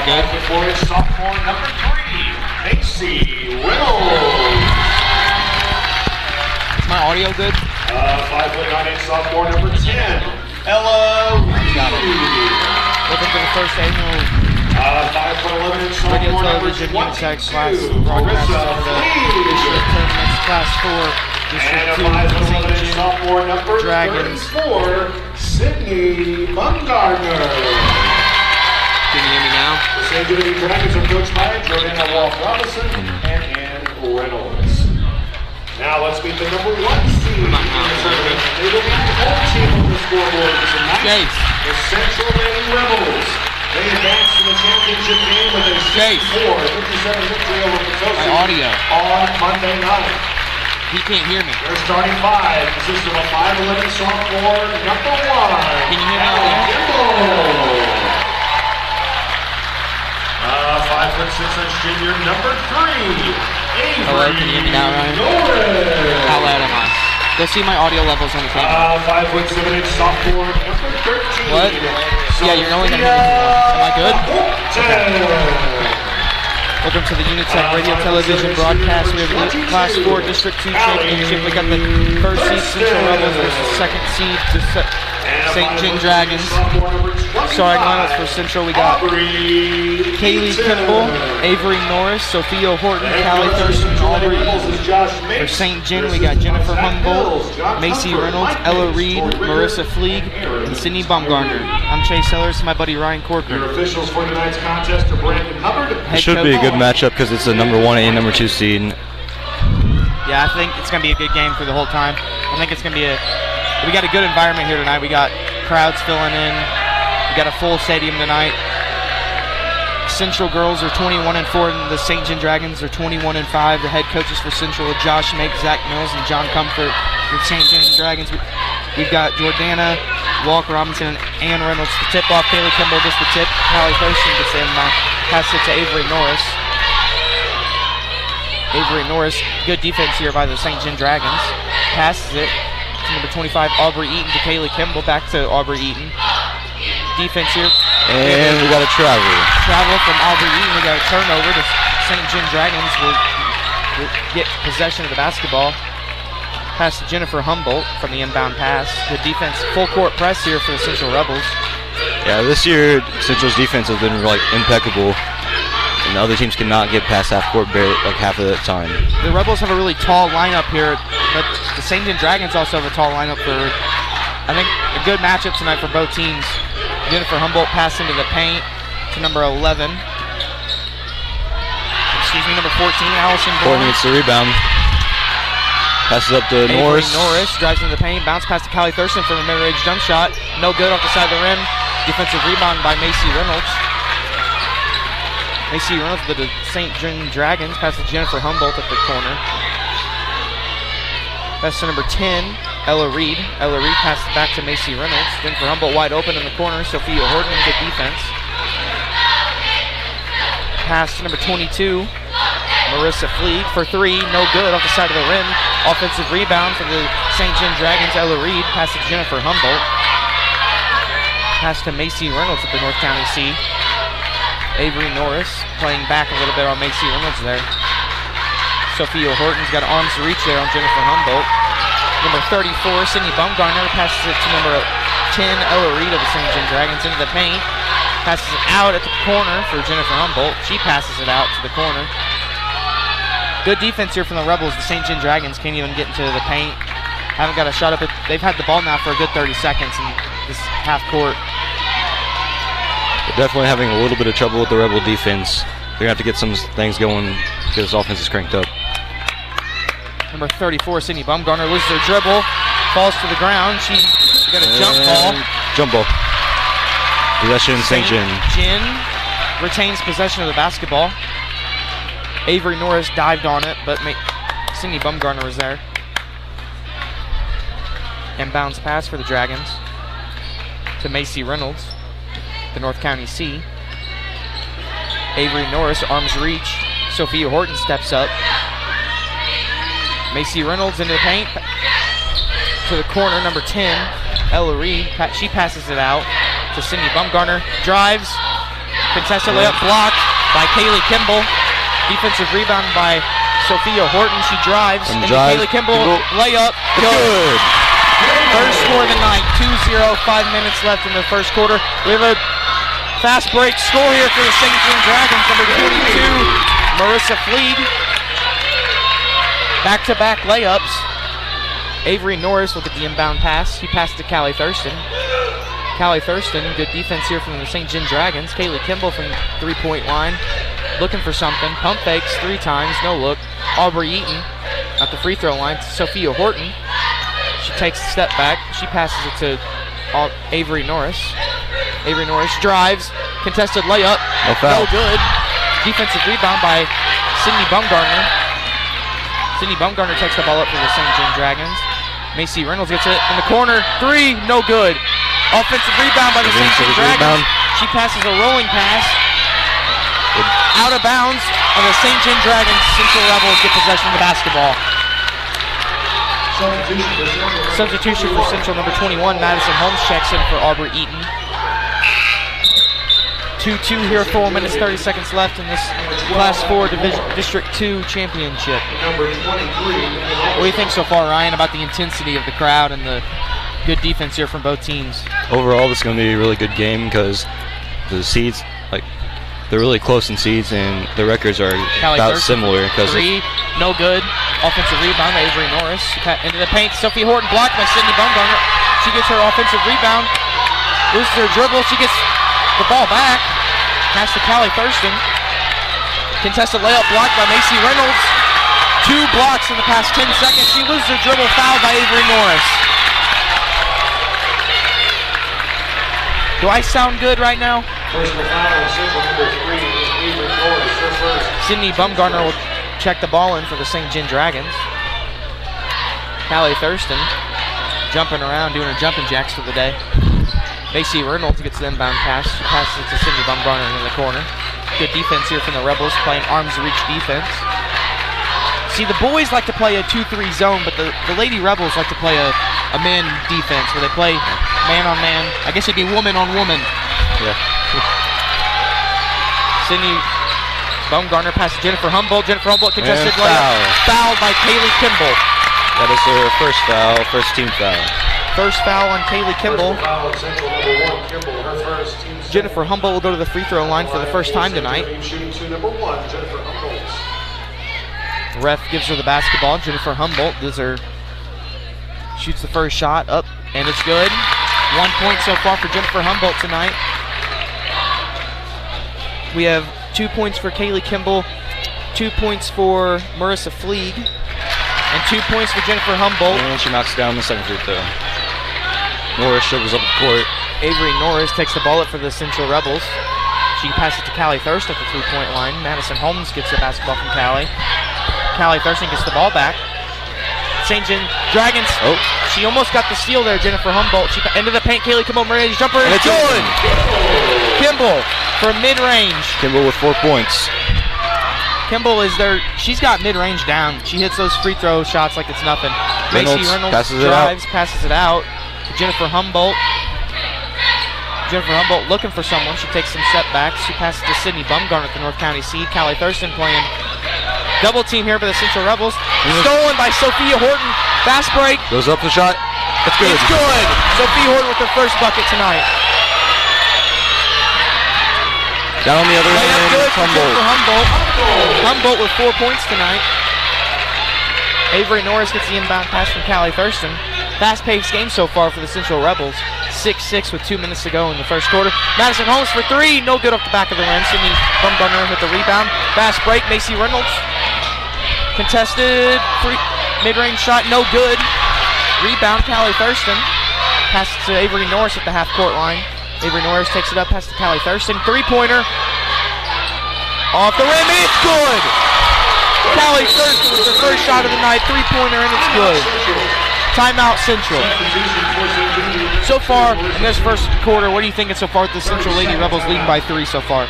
good? For its sophomore number 3, Macy Reynolds. Is my audio good? 5'9" sophomore number 10, Ella Reed. Got it. Welcome to the first annual 5'11" Radio sophomore number Television 22, UniTec class broadcast for the district tournaments, class 4, and a district 2, 5'11" St. sophomore number Dragons. 34, Sydney Bumgardner. Can you hear me now? The St. Genevieve Dragons are coached by Jordana Wolf-Robinson and Ann Reynolds. Now let's meet the number 1 seed in the tournament. They will be the home team on the scoreboard tonight. The Central Lady Rebels. They advance to the championship game with a 64-57 victory over Potosi my audio on Monday night. He can't hear me. Their starting 5 consists of a 5'11" sophomore number 1. Can you hear me out there? 5'6" junior number 3. Hello, can you hear me now, Ryan? How loud am I? Go see my audio levels on the camera. 5'7" sophomore number 13. What? Yeah, you're only gonna hear me. Am I good? Okay. Welcome to the UniTec Radio Television broadcast. We have the Class 4 District 2 Championship. We got the first seed Central Rebels versus second seed St. Jean Dragons. Starting lineups for Central, we got Kaylee Kimball, Avery Norris, Sophia Horton, Callie Thurston, Aubrey. For St. Jean, we got Jennifer Humboldt, Macy Reynolds, Ella Reed, Marissa Fleeg, and Sydney Bumgardner. I'm Chase Sellers, my buddy Ryan Corcoran. Officials for tonight's contest are Brandon Hubbard. It should be a good matchup because it's the number 1 and number 2 seed. Yeah, I think it's going to be a good game for the whole time. I think it's going to be we got a good environment here tonight. We got crowds filling in. We got a full stadium tonight. Central girls are 21-4, and the St. Jean Dragons are 21-5. The head coaches for Central are Josh Make, Zach Mills, and John Comfort. For St. Jean Dragons, we've got Jordana Wolf-Robinson and Ann Reynolds to tip off. Kaylee Kimball just the tip. Callie Thurston gets in by pass it to Avery Norris. Avery Norris, good defense here by the St. Jean Dragons. Passes it to number 25, Aubrey Eaton, to Kaylee Kimball. Back to Aubrey Eaton. Defense here. And we got a travel. Travel from Aubrey Eaton. We got a turnover. The St. Jean Dragons will get possession of the basketball. Pass to Jennifer Humboldt from the inbound pass. Good defense. Full court press here for the Central Rebels. Yeah, this year Central's defense has been like impeccable. And the other teams cannot get past half court like half of the time. The Rebels have a really tall lineup here, but the St. Jean Dragons also have a tall lineup for, I think, a good matchup tonight for both teams. Jennifer Humboldt passed into the paint to number 11. Excuse me, number 14, Allison Bourne. Gets the rebound. Passes up to Norris. Norris. Drives into the paint, bounce pass to Callie Thurston for a mid-range jump shot. No good off the side of the rim. Defensive rebound by Macy Reynolds. Macy Reynolds to the St. Jean Dragons. Pass to Jennifer Humboldt at the corner. Pass to number 10, Ella Reed. Ella Reed passes back to Macy Reynolds. Jennifer Humboldt wide open in the corner. Sophia Horton, good defense. Pass to number 22, Marissa Fleeg for 3. No good off the side of the rim. Offensive rebound for the St. Jean Dragons. Ella Reed. Pass to Jennifer Humboldt. Pass to Macy Reynolds at the North County C. Avery Norris playing back a little bit on Macy Reynolds there. Sophia Horton's got arms to reach there on Jennifer Humboldt. Number 34, Sydney Bumgardner passes it to number 10, Ella Reed of the St. Jean Dragons into the paint. Passes it out at the corner for Jennifer Humboldt. She passes it out to the corner. Good defense here from the Rebels. The St. Jean Dragons can't even get into the paint. Haven't got a shot up. They've had the ball now for a good 30 seconds in this half court. They're definitely having a little bit of trouble with the Rebel defense. They're going to have to get some things going because this offense is cranked up. Number 34, Sydney Bumgardner, loses her dribble, falls to the ground. She got a jump ball. Jump ball. Possession, St. Jean. Jean retains possession of the basketball. Avery Norris dived on it, but Sydney Bumgardner was there. Inbounds pass for the Dragons to Macy Reynolds, the North County C. Avery Norris, arms reach. Sophia Horton steps up. Macy Reynolds into the paint. To the corner, number 10, Ella Reed. She passes it out to Sydney Bumgardner. Drives, Contested layup blocked by Kaylee Kimball. Defensive rebound by Sophia Horton. She drives. And Kaylee Kimball layup. Good. First score of the night. 2-0. 5 minutes left in the first quarter. We have a fast break score here for the St. John Dragons. Number 22, Marissa Fleeg. Back-to-back layups. Avery Norris will get the inbound pass. He passed to Callie Thurston. Callie Thurston, good defense here from the St. John Dragons. Kaylee Kimball from three-point line, looking for something. Pump fakes 3 times, no look. Aubrey Eaton at the free throw line to Sophia Horton. She takes a step back. She passes it to Avery Norris. Avery Norris drives, contested layup, no good. Defensive rebound by Sydney Bumgarner. Sydney Bumgarner takes the ball up for the St. John Dragons. Macy Reynolds gets it in the corner. 3, no good. Offensive rebound by the St. John Dragons. She passes a rolling pass. Out of bounds, and the St. John Dragons Central Rebels get possession of the basketball. Substitution for Central, number 21, Madison Holmes checks in for Aubrey Eaton. 2-2 here, 4 minutes, 30 seconds left in this Class 4 District 2 championship. What do you think so far, Ryan, about the intensity of the crowd and the good defense here from both teams? Overall, this is going to be a really good game because the seeds, they're really close in seeds, and the records are about similar. 3, no good. Offensive rebound, Avery Norris. Into the paint, Sophie Horton blocked by Sydney Bumgarner. She gets her offensive rebound, loses her dribble. She gets the ball back. Pass to Callie Thurston. Contested layup blocked by Macy Reynolds. 2 blocks in the past 10 seconds. She loses her dribble, fouled by Avery Norris. Do I sound good right now? Personal foul on Central, number 3, Avery Norris, her first. Sydney Bumgarner will check the ball in for the St. John Dragons. Callie Thurston jumping around, doing her jumping jacks for the day. Macy Reynolds gets the inbound pass. She passes it to Sydney Bumgarner in the corner. Good defense here from the Rebels, playing arms reach defense. See, the boys like to play a 2-3 zone, but the Lady Rebels like to play a man defense where they play man on man. I guess it'd be woman on woman. Yeah. Sydney Bumgarner passes to Jennifer Humboldt. Jennifer Humboldt contested layup. Fouled by Kaylee Kimball. That is her first foul, first team foul. First foul on Kaylee Kimball. Foul on Central, number 1, Kimball, her first, team Jennifer Humboldt will go to the free throw line for the first time tonight. Shooting to number 1, Jennifer Humboldt. Ref gives her the basketball. Jennifer Humboldt shoots the first shot up, and it's good. 1 point so far for Jennifer Humboldt tonight. We have 2 points for Kaylee Kimball, 2 points for Marissa Fleeg, and 2 points for Jennifer Humboldt. And she knocks down the second free throw. Norris dribbles up the court. Avery Norris takes the ball up for the Central Rebels. She passes it to Callie Thurston at the 3-point line. Madison Holmes gets the basketball from Callie. Callie Thurston gets the ball back. St. John Dragons. Oh. She almost got the steal there, Jennifer Humboldt. She into the paint. Kaylee Kimball, mid-range jumper, and it's good. Kimball for mid-range. Kimball with 4 points. Kimball is there. She's got mid-range down. She hits those free throw shots like it's nothing. Macy Reynolds passes it out to Jennifer Humboldt. Jennifer Humboldt looking for someone. She takes some step backs. She passes to Sydney Bumgarner at the North County seed. Callie Thurston playing double team here by the Central Rebels. Stolen by Sophia Horton. Fast break. Goes up the shot. That's good. It's good. Sophia Horton with her first bucket tonight. Down on the other end, Humboldt. Humboldt with 4 points tonight. Avery Norris gets the inbound pass from Callie Thurston. Fast-paced game so far for the Central Rebels. 6-6 with 2 minutes to go in the first quarter. Madison Holmes for 3, no good off the back of the rim. Sydney Bumgarner with the rebound. Fast break, Macy Reynolds. Contested, mid-range shot, no good. Rebound, Callie Thurston. Passes to Avery Norris at the half-court line. Avery Norris takes it up, passes to Callie Thurston. 3-pointer. Off the rim, and it's good! Callie Thurston with her first shot of the night. 3-pointer, and it's good. Timeout Central. So far in this first quarter, what are you thinking so far with the Central Lady Rebels leading by 3 so far?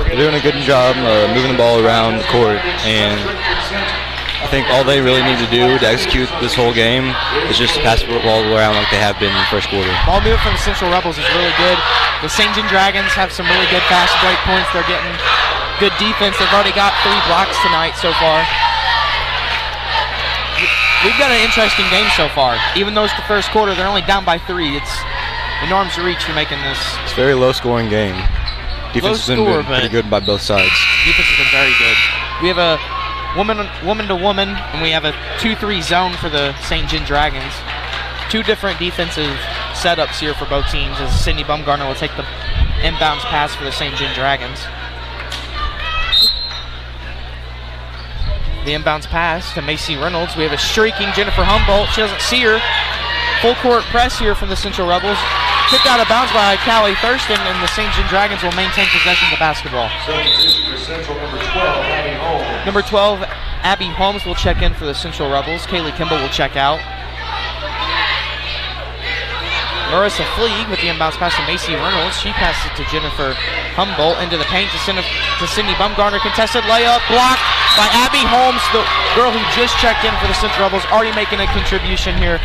They're doing a good job moving the ball around the court, and I think all they really need to do to execute this whole game is just pass the ball around like they have been in the first quarter. Ball movement from the Central Rebels is really good. The St. John Dragons have some really good fast break points. They're getting good defense. They've already got 3 blocks tonight so far. We've got an interesting game so far. Even though it's the first quarter, they're only down by 3. It's an arm's reach for making this. It's a very low-scoring game. Defense has been pretty good by both sides. Defense has been very good. We have a woman-to-woman, and we have a 2-3 zone for the St. John Dragons. 2 different defensive setups here for both teams as Sydney Bumgarner will take the inbounds pass for the St. John Dragons. The inbounds pass to Macy Reynolds. We have a streaking Jennifer Humboldt. She doesn't see her. Full court press here from the Central Rebels. Kicked out of bounds by Callie Thurston, and the St. John Dragons will maintain possession of the basketball. Central, number 12, Abby Holmes. Number 12, Abby Holmes will check in for the Central Rebels. Kaylee Kimball will check out. Marissa Fleeg with the inbounds pass to Macy Reynolds. She passes it to Jennifer Humboldt into the paint to Sydney Bumgarner. Contested layup blocked by Abby Holmes, the girl who just checked in for the Central Rebels, already making a contribution here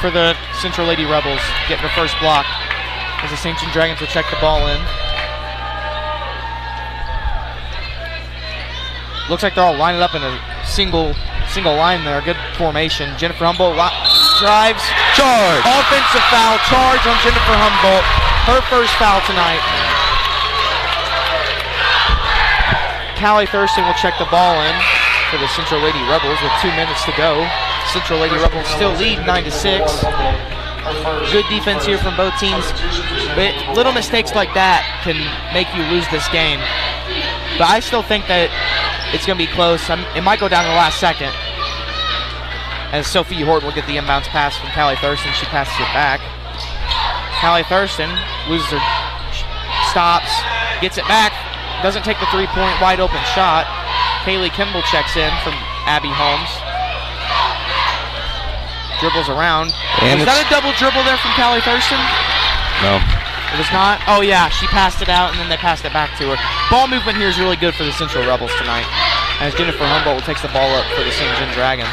for the Central Lady Rebels, getting her first block as the St. John Dragons will check the ball in. Looks like they're all lined up in a single line there. Good formation. Jennifer Humboldt drives. Charge! Offensive foul. Charge on Jennifer Humboldt. Her first foul tonight. Callie Thurston will check the ball in for the Central Lady Rebels with 2 minutes to go. Central Lady Rebels still lead 9-6. Good defense here from both teams. But little mistakes like that can make you lose this game. But I still think that it's going to be close. It might go down to the last second. As Sophie Horton will get the inbounds pass from Callie Thurston. She passes it back. Callie Thurston loses her, stops, gets it back. Doesn't take the 3-point wide open shot. Kaylee Kimball checks in from Abby Holmes. Dribbles around. And was that a double dribble there from Callie Thurston? No. It was not? Oh yeah, she passed it out and then they passed it back to her. Ball movement here is really good for the Central Rebels tonight, as Jennifer Humboldt takes the ball up for the St. John Dragons.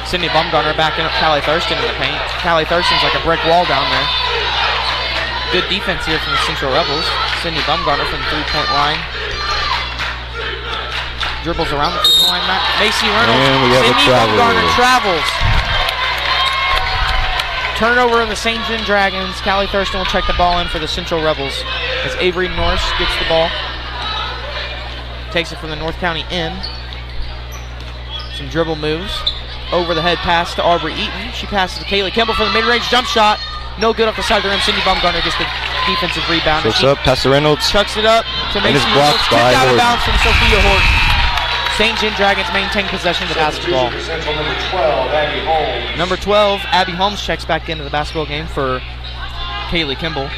Sydney Bumgarner backing up Callie Thurston in the paint. Callie Thurston's like a brick wall down there. Good defense here from the Central Rebels. Sydney Bumgarner from the 3-point line. Dribbles around the 3-point line. Macy Reynolds. And we have Sydney a travel. Bumgarner travels. Turnover in the St. John Dragons. Callie Thurston will check the ball in for the Central Rebels as Avery Norris gets the ball. Takes it from the North County end. Some dribble moves. Over the head pass to Aubrey Eaton. She passes to Kaylee Kimball for the mid-range jump shot. No good off the side of the rim. Sydney Bumgarner gets the defensive rebound. Looks up, pass to Reynolds. Chucks it up to And Macy it's Reynolds. blocked Kicked by out of Horton. bounds from Sophia Horton. St. John Dragons maintain possession of the basketball. Central, number 12, Abby Holmes. Number 12, Abby Holmes checks back into the basketball game for Kaylee Kimball.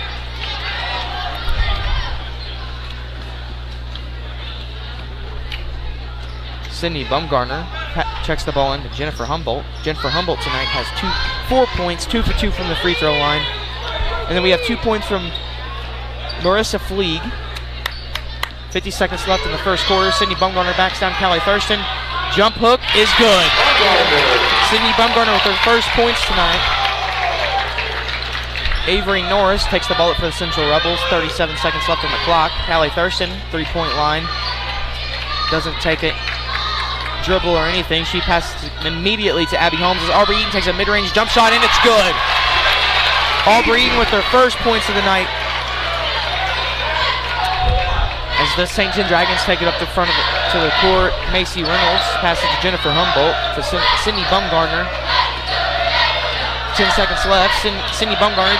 Sydney Bumgarner checks the ball into Jennifer Humboldt. Jennifer Humboldt tonight has 4 points, 2 for 2 from the free throw line. And then we have 2 points from Marissa Fleeg. 50 seconds left in the first quarter. Sydney Bumgarner backs down Callie Thurston. Jump hook is good. Sydney Bumgarner with her first points tonight. Avery Norris takes the ball up for the Central Rebels. 37 seconds left on the clock. Callie Thurston, 3-point line. Doesn't take it. Dribble or anything. She passes immediately to Abby Holmes as Aubrey Eaton takes a mid-range jump shot and it's good. Aubrey Eaton with her first points of the night. As the St. John Dragons take it up to front of to the court, Macy Reynolds passes to Jennifer Humboldt to Sydney Bumgarner. 10 seconds left. Sydney Bumgarner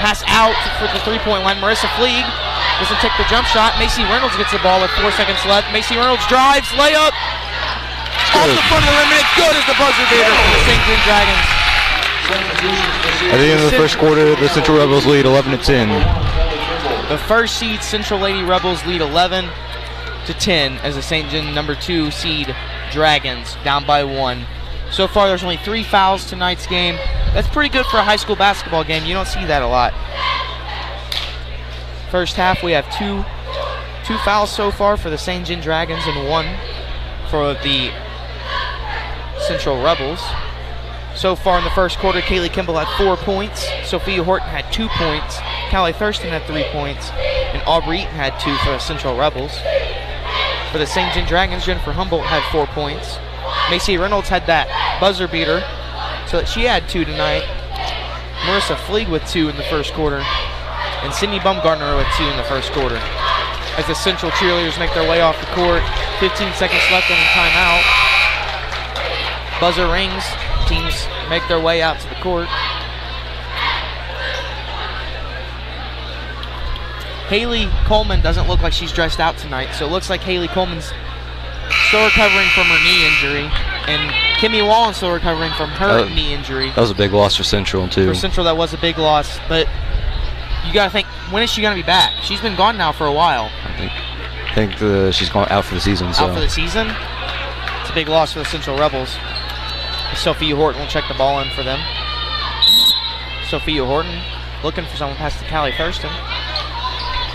pass out for the 3-point line. Marissa Fleeg doesn't take the jump shot. Macy Reynolds gets the ball with 4 seconds left. Macy Reynolds drives, layup, off the front of the rim, and it's good as the buzzer beater for the St. John Dragons. At the end of the first quarter, the Central Rebels lead 11-10. The first seed Central Lady Rebels lead 11-10 as the St. John number 2 seed Dragons down by 1. So far, there's only 3 fouls tonight's game. That's pretty good for a high school basketball game. You don't see that a lot. First half, we have two fouls so far for the St. John Dragons and 1 for the Central Rebels. So far in the first quarter, Kaylee Kimball had 4 points. Sophia Horton had 2 points. Callie Thurston had 3 points. And Aubrey Eaton had 2 for the Central Rebels. For the St. John Dragons, Jennifer Humboldt had 4 points. Macy Reynolds had that buzzer beater, so that she had 2 tonight. Marissa Fleeg with 2 in the first quarter. And Sydney Bumgarner with 2 in the first quarter. As the Central cheerleaders make their way off the court, 15 seconds left on the timeout. Buzzer rings. Teams make their way out to the court. Haley Coleman doesn't look like she's dressed out tonight, so it looks like Haley Coleman's still recovering from her knee injury, and Kimmy Wallen still recovering from her knee injury. That was a big loss for Central, too. For Central, that was a big loss, but you got to think, when is she going to be back? She's been gone now for a while. I think she's gone out for the season. So. Out for the season? It's a big loss for the Central Rebels. Sophia Horton will check the ball in for them. Sophia Horton looking for someone past to Callie Thurston.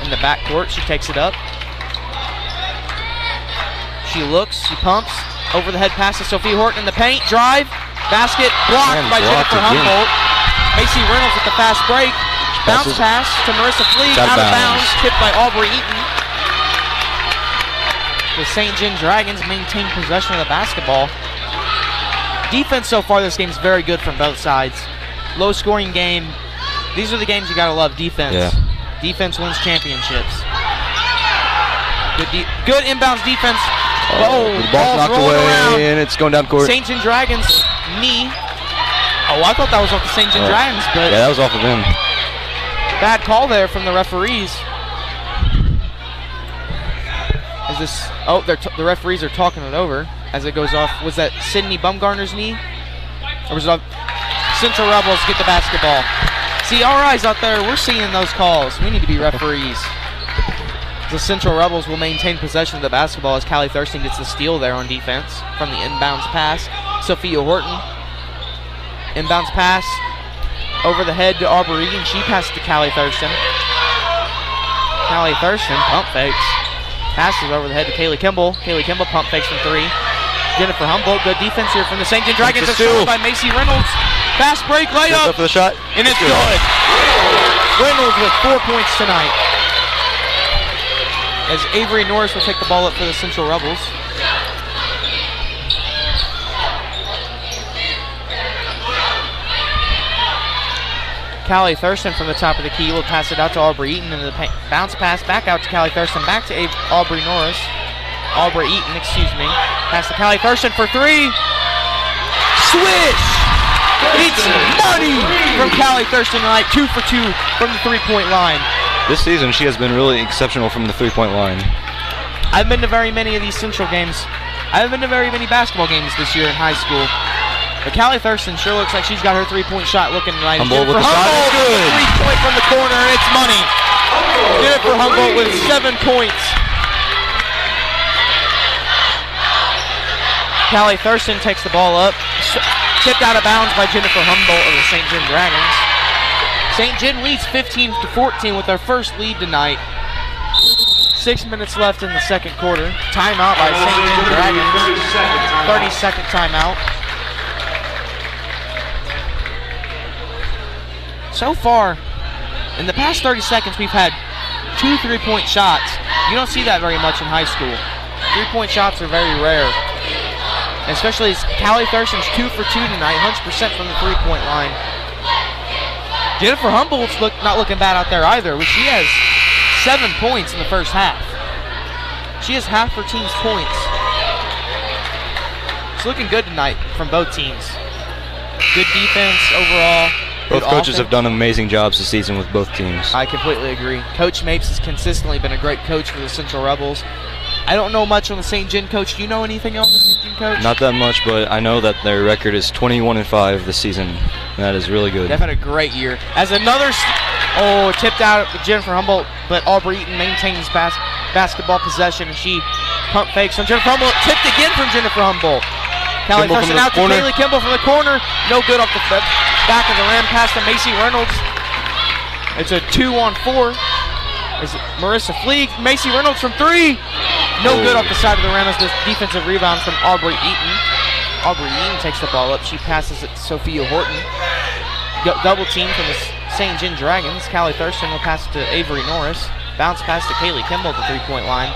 In the backcourt, she takes it up. She looks, she pumps. Over the head pass to Sophia Horton in the paint. Drive, basket, blocked by Jennifer Humboldt. Macy Reynolds with the fast break. Bounce pass to Marissa Fleeg, out of bounds, tipped by Aubrey Eaton. The St. John Dragons maintain possession of the basketball. Defense so far this game is very good from both sides. Low scoring game. These are the games you gotta love, defense. Yeah. Defense wins championships. Good inbounds defense. The ball's knocked away and it's going down court. St. John Dragons knee. Oh, I thought that was off the St. John Dragons, but yeah, that was off of him. bad call there from the referees. Is this? Oh, the referees are talking it over as it goes off. Was that Sydney Bumgarner's knee? Or was it off? Central Rebels get the basketball. See, our eyes out there, we're seeing those calls. We need to be referees. The Central Rebels will maintain possession of the basketball as Callie Thurston gets the steal there on defense from the inbounds pass. Sophia Horton. Inbounds pass over the head to Aubrey Eaton. She passes to Callie Thurston. Callie Thurston pump fakes. Passes over the head to Kaylee Kimball. Kaylee Kimball pump fakes from 3. Jennifer Humboldt, good defense here from the St. John Dragons. Stolen by Macy Reynolds. Fast break layup. Up for the shot. And it's good. Reynolds with 4 points tonight. As Avery Norris will take the ball up for the Central Rebels. Callie Thurston from the top of the key will pass it out to Aubrey Eaton, and the bounce pass back out to Callie Thurston, back to Aubrey Eaton, excuse me. Pass to Callie Thurston for 3. Swish! It's money from Callie Thurston tonight, 2 for 2 from the 3-point line. This season, she has been really exceptional from the 3-point line. I've been to very many of these Central games. I haven't been to very many basketball games this year in high school. But Callie Thurston sure looks like she's got her 3-point shot looking right. Humboldt with the shot is good. 3-point from the corner, and it's money. Jennifer Humboldt with 7 points. Callie Thurston takes the ball up. Tipped out of bounds by Jennifer Humboldt of the St. John Dragons. St. John leads 15-14 with their first lead tonight. 6 minutes left in the second quarter. Timeout by St. John Dragons. 30-second timeout. So far, in the past 30 seconds, we've had 2 3-point shots. You don't see that very much in high school. 3-point shots are very rare. Especially as Callie Thurston's 2 for 2 tonight, 100% from the 3-point line. Jennifer Humboldt's not looking bad out there either. She has 7 points in the first half. She has half her team's points. It's looking good tonight from both teams. Good defense overall. Both coaches have done amazing jobs this season with both teams. I completely agree. Coach Mapes has consistently been a great coach for the Central Rebels. I don't know much on the St. John coach. Do you know anything else on the St. John coach? Not that much, but I know that their record is 21-5 this season. And that is really good. They've had a great year. As another, tipped out with Jennifer Humboldt, but Aubrey Eaton maintains basketball possession, and she pump fakes on Jennifer Humboldt. Tipped again from Jennifer Humboldt. Callie Thurston out to Kaylee Kimball from the corner. No good off the back of the rim. Pass to Macy Reynolds. It's a 2-on-4. Is Marissa Fleeg. Macy Reynolds from 3. No good off the side of the rim as this defensive rebound from Aubrey Eaton. Aubrey Eaton takes the ball up. She passes it to Sophia Horton. Double team from the St. John Dragons. Callie Thurston will pass it to Avery Norris. Bounce pass to Kaylee Kimball at the three-point line.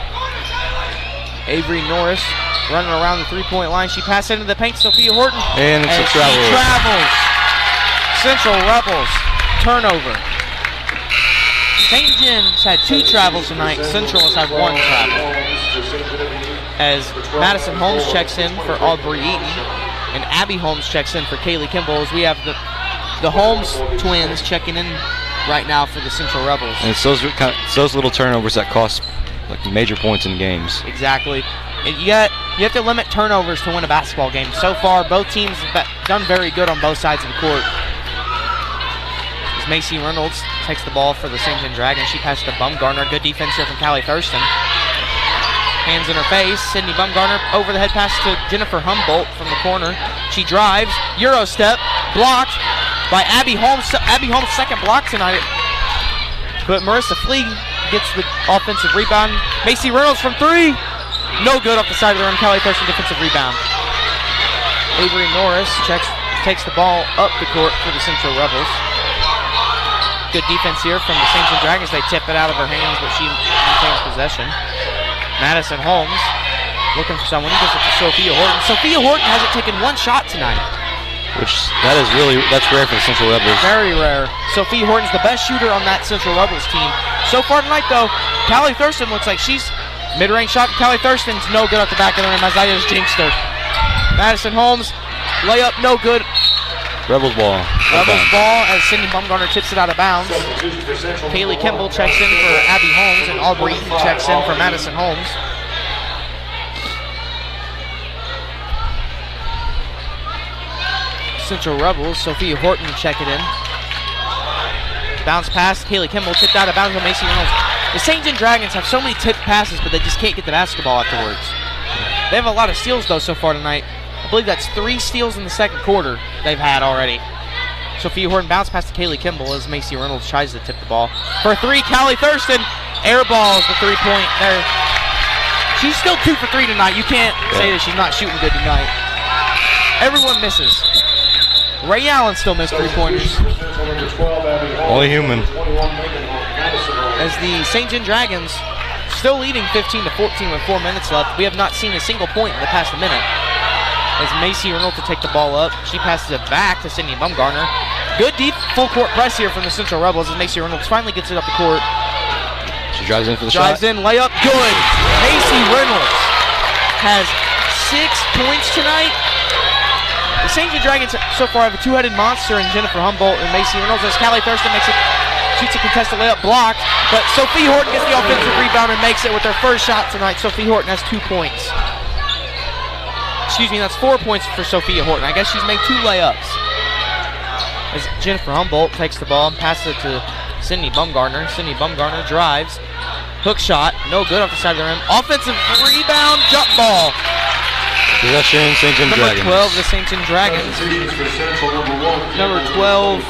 Avery Norris running around the three-point line. She passes into the paint. Sophia Horton. And it's a travel. She travels. Central Rebels. Turnover. St. John's had 2 travels tonight. Central has had 1 travel. As Madison Holmes checks in for Aubrey Eaton. And Abby Holmes checks in for Kaylee Kimball. As we have the Holmes twins checking in right now for the Central Rebels. And it's those little turnovers that cost like major points in games. Exactly. And you have to limit turnovers to win a basketball game. So far, both teams have done very good on both sides of the court. As Macy Reynolds takes the ball for the St. John Dragons. She passes to Bumgarner. Good defense here from Callie Thurston. Hands in her face. Sydney Bumgarner over the head pass to Jennifer Humboldt from the corner. She drives. Euro step. Blocked by Abby Holmes. Abby Holmes' second block tonight. But Marissa Fleeg gets the offensive rebound. Macy Reynolds from 3. No good off the side of the rim. Callie Thurston defensive rebound. Avery Norris takes the ball up the court for the Central Rebels. Good defense here from the St. John Dragons. They tip it out of her hands, but she maintains possession. Madison Holmes looking for someone. He gives it to Sophia Horton. Sophia Horton hasn't taken 1 shot tonight. That's rare for the Central Rebels. Very rare. Sophia Horton's the best shooter on that Central Rebels team. So far tonight, though, Callie Thurston looks like she's mid-range shot. Callie Thurston's no good off the back of the rim as I just jinxed her. Madison Holmes, layup, no good. Rebels ball. Rebels ball as Sydney Bumgarner tips it out of bounds. Kaylee Kimball checks in for Abby Holmes and Aubrey Eaton checks in for Madison Holmes. Central Rebels, Sophia Horton check it in. Bounce pass, Kaylee Kimball tipped out of bounds by Macy Reynolds. The St. John Dragons have so many tipped passes, but they just can't get the basketball afterwards. They have a lot of steals, though, so far tonight. I believe that's 3 steals in the second quarter they've had already. Sophia Horton bounce pass to Kaylee Kimball as Macy Reynolds tries to tip the ball. For 3, Callie Thurston airballs the 3-point there. She's still 2 for 3 tonight. You can't say that she's not shooting good tonight. Everyone misses. Ray Allen still missed 3-pointers. Only human. As the St. John Dragons still leading 15-14 with 4 minutes left. We have not seen a single point in the past minute. As Macy Reynolds to take the ball up. She passes it back to Sydney Bumgarner. Good deep full court press here from the Central Rebels as Macy Reynolds finally gets it up the court. She drives in for the shot. Drives in, layup, good. Macy Reynolds has 6 points tonight. The St. John Dragons so far have a 2-headed monster in Jennifer Humboldt and Macy Reynolds as Callie Thurston shoots a contested layup blocked, but Sophie Horton gets the offensive rebound and makes it with her first shot tonight. Sophie Horton has 2 points. Excuse me, that's 4 points for Sophia Horton. I guess she's made 2 layups. As Jennifer Humboldt takes the ball and passes it to Sydney Bumgarner. Sydney Bumgarner drives. Hook shot, no good off the side of the rim. Offensive rebound, jump ball. Possession, St. John Dragons. Number 12, the St. John Dragons. Number 12,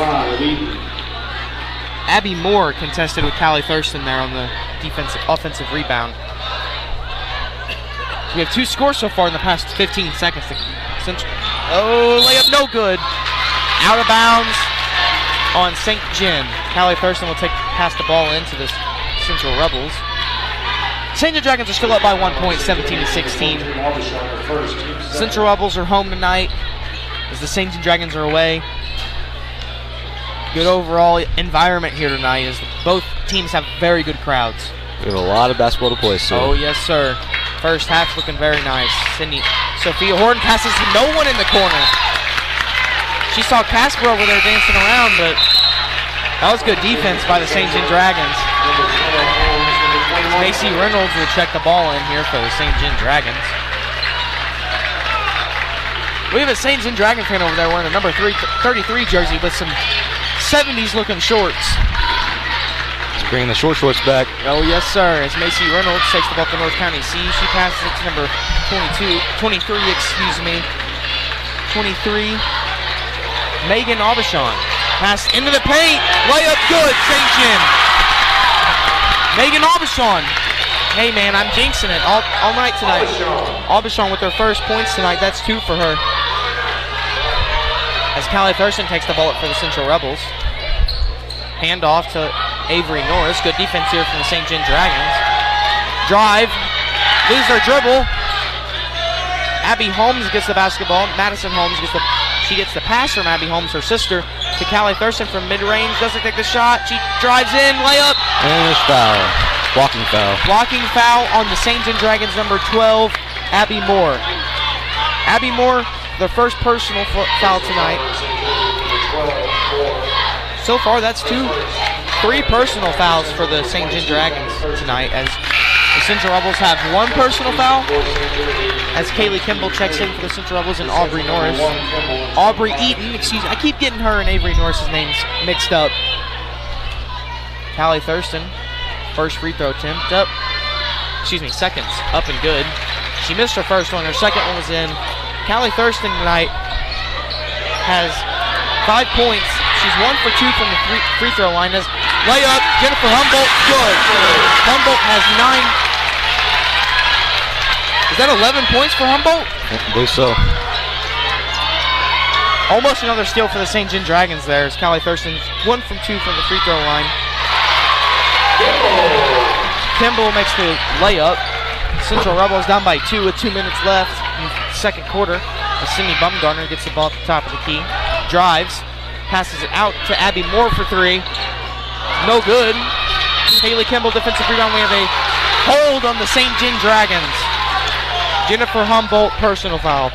Abby Moore contested with Callie Thurston there on the offensive rebound. We have 2 scores so far in the past 15 seconds. Oh, layup, no good. Out of bounds on St. John. Callie Thurston will pass the ball into the Central Rebels. St. John Dragons are still up by 1 point, 17-16. Central Rebels are home tonight as the St. John Dragons are away. Good overall environment here tonight as both teams have very good crowds. We have a lot of basketball to play, so. Oh, yes, sir. First half's looking very nice. Sophia Horton passes to no one in the corner. She saw Casper over there dancing around, but that was good defense by the St. John Dragons. Macy Reynolds will check the ball in here for the St. John Dragons. We have a St. John Dragon fan over there wearing a number 33 jersey with some 70s looking shorts. Bringing the short shorts back. Oh, yes, sir. As Macy Reynolds takes the ball to North County C. She passes it to number 23, Megan Aubuchon. Pass into the paint. Layup good, St. John. Megan Aubuchon. Hey, man, I'm jinxing it all night tonight. Aubuchon with her first points tonight. That's 2 for her. as Callie Thurston takes the ball up for the Central Rebels. Hand off to Avery Norris. Good defense here from the St. John Dragons. Drive. Lose their dribble. Abby Holmes gets the basketball. Madison Holmes gets the pass from Abby Holmes, her sister, to Callie Thurston from mid-range. Doesn't take the shot. She drives in, layup. And there's foul. Blocking foul. Blocking foul on the St. John Dragons, number 12, Abby Moore. Abby Moore, their first personal foul tonight. So far, that's 3 personal fouls for the St. John Dragons tonight, as the Central Rebels have 1 personal foul, as Kaylee Kimball checks in for the Central Rebels, and Aubrey Eaton, excuse me, I keep getting her and Avery Norris's names mixed up. Callie Thurston, first free throw attempt seconds, up and good. She missed her first one, her second one was in. Callie Thurston tonight has 5 points. She's 1 for 2 from the free throw line. As layup, Jennifer Humboldt, good. Humboldt has 9. Is that 11 points for Humboldt? I believe so. Almost another steal for the St. John Dragons there, as Callie Thurston 1 from 2 from the free throw line. Kimball makes the layup. Central Rebels down by 2 with 2 minutes left in the second quarter. As Sydney Bumgarner gets the ball at the top of the key. Drives. Passes it out to Abby Moore for 3. No good. Haley Kimball, defensive rebound. We have a hold on the St. John Dragons. Jennifer Humboldt, personal foul.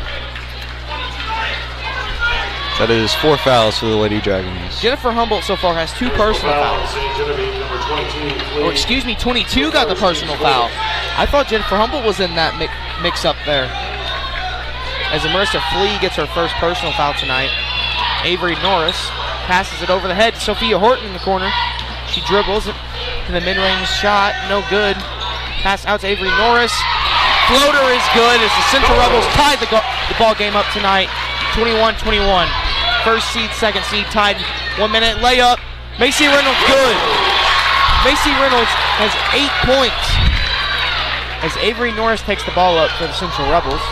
That is 4 fouls for the Lady Dragons. Jennifer Humboldt so far has 2 personal fouls. Or excuse me, 22 got the personal foul. I thought Jennifer Humboldt was in that mix-up there. As Marissa Flee gets her first personal foul tonight. Avery Norris passes it over the head to Sophia Horton in the corner. She dribbles it to the mid-range shot, no good. Pass out to Avery Norris. Floater is good as the Central Rebels tied the ball game up tonight, 21-21. First seed, second seed tied, 1 minute layup. Macy Reynolds, good. Macy Reynolds has 8 points as Avery Norris takes the ball up for the Central Rebels.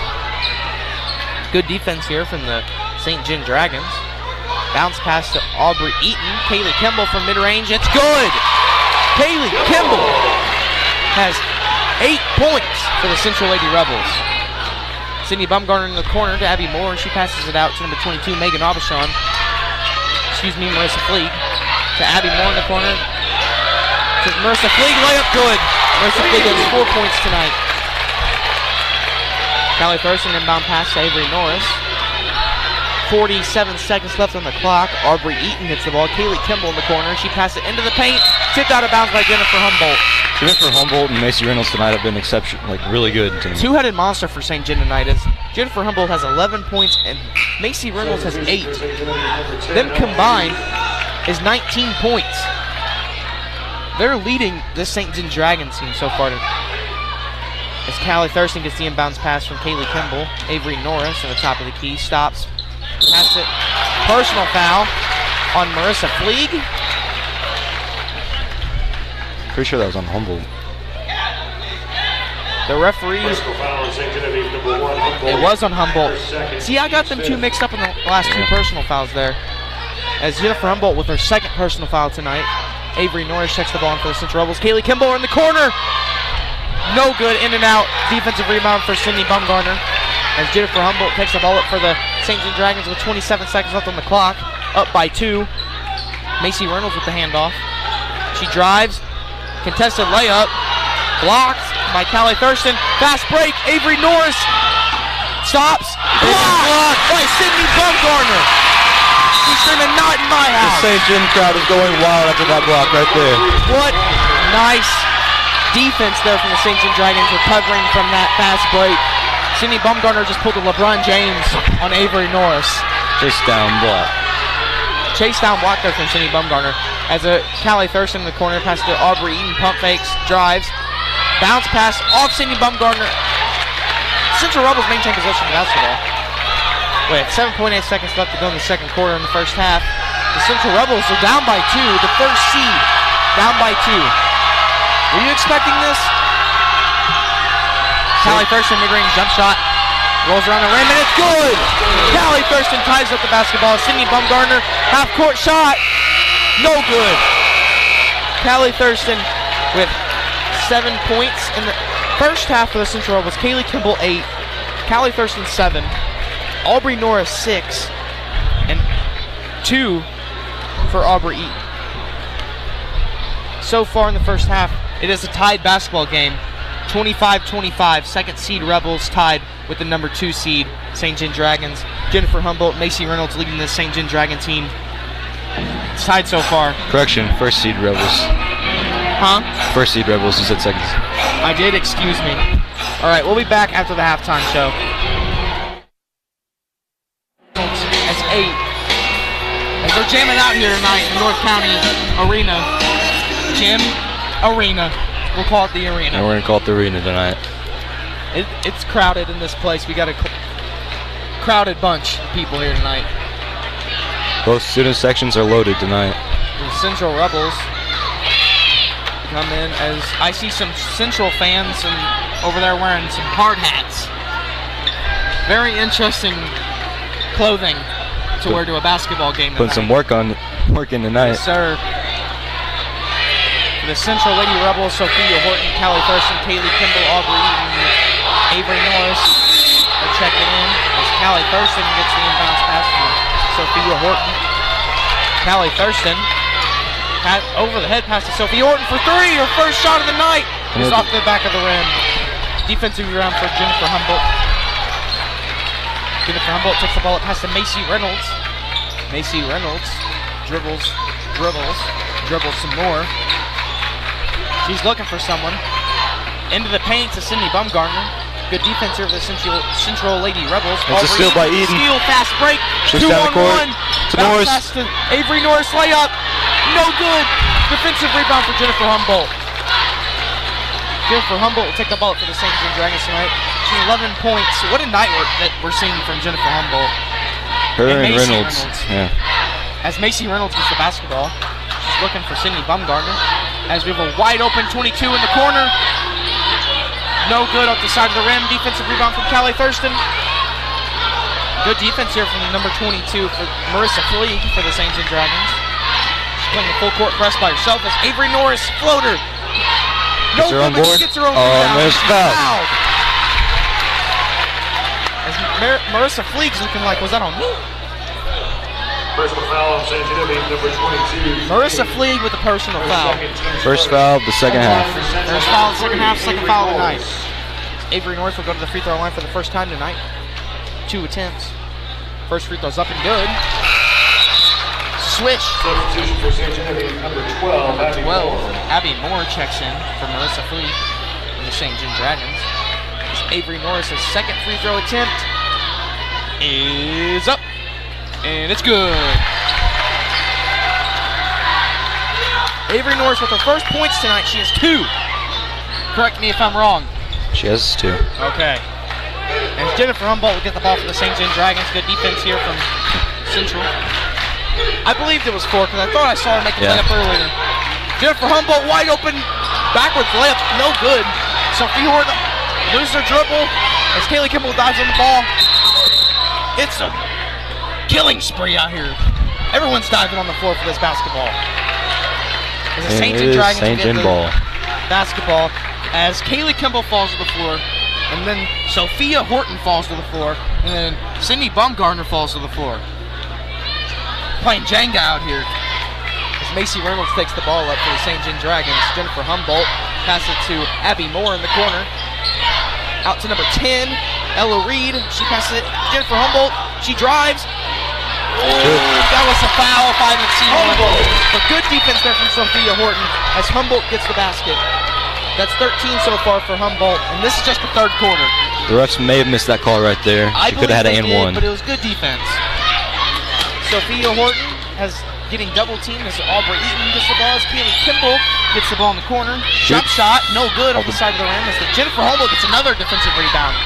Good defense here from the St. John Dragons. Bounce pass to Aubrey Eaton. Kaylee Kimball from mid-range. It's good. Kaylee Kimball has 8 points for the Central Lady Rebels. Sydney Bumgarner in the corner to Abby Moore, and she passes it out to number 22, Megan Aubuchon. Marissa Fleeg. To Abby Moore in the corner. To Marissa Fleeg, layup good. Marissa Fleeg has 4 points tonight. Callie Thurston inbound pass to Avery Norris. 47 seconds left on the clock. Aubrey Eaton hits the ball. Kaylee Kimball in the corner. She passed it into the paint. Tipped out of bounds by Jennifer Humboldt. Jennifer Humboldt and Macy Reynolds tonight have been really good. Two-headed monster for St. John tonight. As Jennifer Humboldt has 11 points and Macy Reynolds has 8. Them combined is 19 points. They're leading this St. John Dragons team so far. As Callie Thurston gets the inbounds pass from Kaylee Kimball. Avery Norris at the top of the key stops. Pass it. Personal foul on Marissa Fleeg. Pretty sure that was on Humboldt. The referees. It was on Humboldt. See, I got them two mixed up in the last 2 personal fouls there. As Jennifer Humboldt with her second personal foul tonight. Avery Norris checks the ball in for the Central Rebels. Kaylee Kimball in the corner. No good, in and out. Defensive rebound for Sydney Bumgarner. As Jennifer Humboldt takes the ball up for the St. John Dragons with 27 seconds left on the clock. Up by 2. Macy Reynolds with the handoff. She drives. Contested layup. Blocked by Callie Thurston. Fast break. Avery Norris stops. Blocked by Sydney Bumgarner. She's screaming, not in my house. The St. John crowd is going wild after that block right there. What nice defense there from the St. John Dragons, recovering from that fast break. Sydney Bumgarner just pulled a LeBron James on Avery Norris. Chase down block. Chase down block there from Sydney Bumgarner. As a Callie Thurston in the corner, pass to Aubrey Eaton, pump fakes, drives. Bounce pass off Sydney Bumgarner. Central Rebels maintain possession of the basketball. With 7.8 seconds left to go in the second quarter in the first half. The Central Rebels are down by 2, the first seed, down by 2. Were you expecting this? Callie Thurston, mid-range jump shot. Rolls around the rim, and it's good! Callie Thurston ties up the basketball. Sydney Bumgarner, half-court shot. No good. Callie Thurston with 7 points in the first half of the Central Rebels. Kaylee Kimball, 8. Callie Thurston, 7. Aubrey Norris, 6. And 2 for Aubrey Eaton. So far in the first half, it is a tied basketball game. 25-25, second seed Rebels tied with the number 2 seed St. John Dragons. Jennifer Humboldt, Macy Reynolds leading the St. John Dragon team. It's tied so far. Correction, first seed Rebels. Huh? First seed Rebels, you said second. I did, excuse me. All right, we'll be back after the halftime show. That's 8. As they're jamming out here tonight in North County Arena. Gym Arena. We'll call it the arena. And we're going to call it the arena tonight. It's crowded in this place. We got a crowded bunch of people here tonight. Both student sections are loaded tonight. The Central Rebels come in as I see some Central fans and over there wearing some hard hats. Very interesting clothing to wear to a basketball game tonight. Putting some work in tonight. Yes, sir. The Central Lady Rebels, Sophia Horton, Callie Thurston, Kaylee Kimball, Aubrey Eaton, Avery Norris are checking in as Callie Thurston gets the inbounds pass from Sophia Horton. Callie Thurston over the head pass to Sophia Horton for 3. Her first shot of the night is off the back of the rim. Defensive rebound for Jennifer Humboldt. Jennifer Humboldt takes the ball up pass to Macy Reynolds. Macy Reynolds dribbles some more. She's looking for someone. Into the paint to Sydney Bumgarner. Good defense here for the Central Lady Rebels. It's a steal by Eden. Steal, fast break. She's down the court. To Norris. Pass to Avery Norris, layup. No good. Defensive rebound for Jennifer Humboldt. Jennifer Humboldt will take the ball up for the St. John Dragons tonight. She's 11 points. What a night that we're seeing from Jennifer Humboldt. Her and Reynolds. Yeah. As Macy Reynolds gets the basketball, she's looking for Sydney Bumgarner. As we have a wide open 22 in the corner. No good off the side of the rim. Defensive rebound from Callie Thurston. Good defense here from the number 22 for Marissa Fleeg for the St. John Dragons. She's playing the full court press by herself as Avery Norris floater. No good, but she gets her own rebound. There's foul. As Marissa Fleeg's looking like, was that on me? Personal foul on St. Genevieve, number 22. Marissa Fleeg with a personal foul. First foul of the second half. First foul of the second half, second foul of the night. Avery Norris will go to the free throw line for the first time tonight. 2 attempts. First free throw's up and good. Switch. Substitution for St. Genevieve, number 12, Abby Moore checks in for Marissa Fleeg from the St. John Dragons. Avery Norris' second free throw attempt is up. And it's good. Avery Norris with her first points tonight. She has 2. Correct me if I'm wrong. She has 2. Okay. And Jennifer Humboldt will get the ball for the St. John Dragons. Good defense here from Central. I believed it was 4 because I thought I saw her make a layup earlier. Jennifer Humboldt wide open backwards layup. No good. Sophia Horton loses her dribble as Kaylee Kimball dives on the ball. It's a killing spree out here. Everyone's diving on the floor for this basketball. As the St. John Dragons get the basketball as Kaylee Kimball falls to the floor, and then Sophia Horton falls to the floor, and then Sydney Bumgarner falls to the floor. Playing Jenga out here. As Macy Reynolds takes the ball up for the St. John Dragons. Jennifer Humboldt passes it to Abby Moore in the corner. Out to number 10, Ella Reed. She passes it. Jennifer Humboldt. She drives. That was a foul if I haven't seen one. But good defense there from Sophia Horton as Humboldt gets the basket. That's 13 so far for Humboldt, and this is just the third quarter. The refs may have missed that call right there. She could have had an and 1. But it was good defense. Sophia Horton has getting double teamed as Aubrey Eaton gets the ball. As Kaylee Kimball gets the ball in the corner. Jump shot, no good off the side of the rim. As Jennifer Humboldt gets another defensive rebound.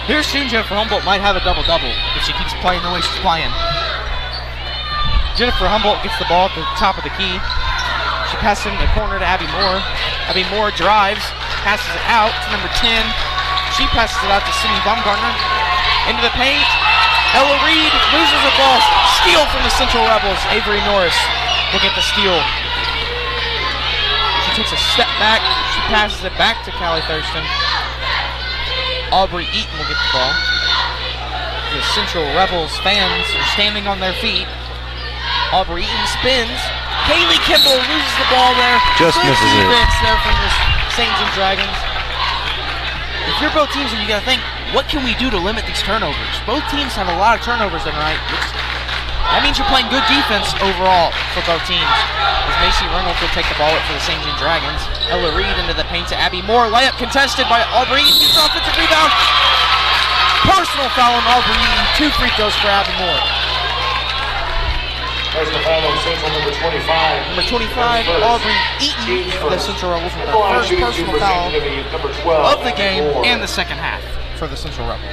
Here soon, Jennifer Humboldt might have a double-double if she keeps playing the way she's playing. Jennifer Humboldt gets the ball at the top of the key. She passes it in the corner to Abby Moore. Abby Moore drives, passes it out to number 10. She passes it out to Sydney Baumgartner. Into the paint. Ella Reed loses the ball. Steal from the Central Rebels. Avery Norris will get the steal. She takes a step back. She passes it back to Callie Thurston. Aubrey Eaton will get the ball. The Central Rebels fans are standing on their feet. Aubrey Eaton spins. Kaylee Kimball loses the ball there. Just Good misses it. defense there from the St. John Dragons. If you're both teams, and you got to think, what can we do to limit these turnovers? Both teams have a lot of turnovers tonight. That means you're playing good defense overall for both teams. As Macy Reynolds will take the ball up for the St. John Dragons. Ella Reed into the paint to Abby Moore. Layup contested by Aubrey Eaton. Gets an offensive rebound. Personal foul on Aubrey Eaton. 2 free throws for Abby Moore. Personal foul on Central number 25. Number 25, Aubrey Eaton of the Central Rebels with their first personal foul of the game and the second half for the Central Rebels.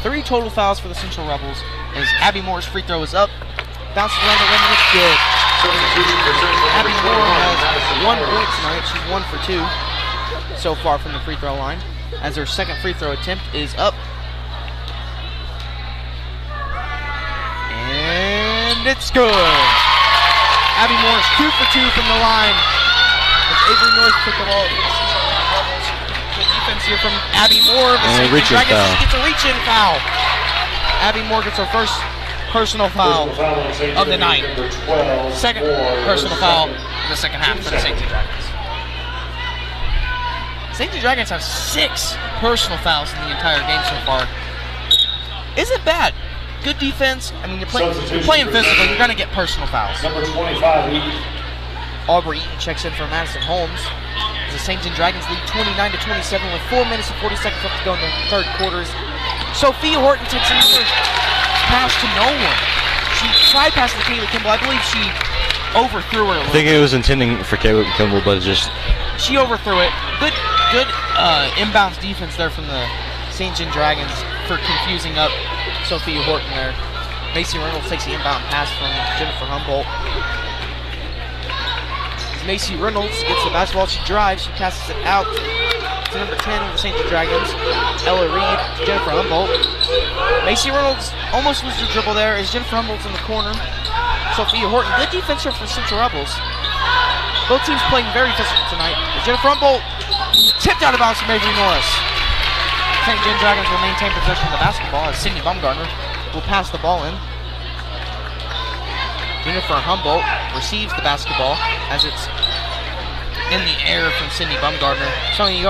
3 total fouls for the Central Rebels as Abby Moore's free throw is up. Bounces around the rim and it's good. Abby Moore has 1 point tonight. She's 1 for 2 so far from the free throw line as her second free throw attempt is up. And it's good. Abby Moore's 2 for 2 from the line. As Avery North took the ball. Good defense here from Abby Moore. And a reach-in foul. She gets a reach-in foul. Abby Moore gets her first personal foul of the night. Second personal foul in the second half for the St. John Dragons. St. John Dragons have 6 personal fouls in the entire game so far. Isn't bad. Good defense. I mean, you're playing physical. You're going to get personal fouls. Number 25, Aubrey Eaton checks in for Madison Holmes. The St. John Dragons lead 29-27 with 4 minutes and 40 seconds left to go in the third quarters. Sophia Horton takes another pass to no one. She tried passing to Kaylee Kimball. I believe she overthrew her a little. I think it was intending for Kaylee Kimball, but it just... She overthrew it. Good inbounds defense there from the St. John Dragons for confusing up Sophia Horton there. Macy Reynolds takes the inbound pass from Jennifer Humboldt. As Macy Reynolds gets the basketball, she drives, she passes it out to number 10 of the St. John Dragons, Ella Reed, Jennifer Humboldt. Macy Reynolds almost loses her dribble there as Jennifer Humboldt's in the corner. Sophia Horton, good defense here for Central Rebels. Both teams playing very physical tonight. Jennifer Humboldt tipped out of bounds from Avery Norris. St. John Dragons will maintain possession of the basketball as Sydney Baumgartner will pass the ball in. Jennifer Humboldt receives the basketball as it's in the air from Sydney Baumgartner. Sydney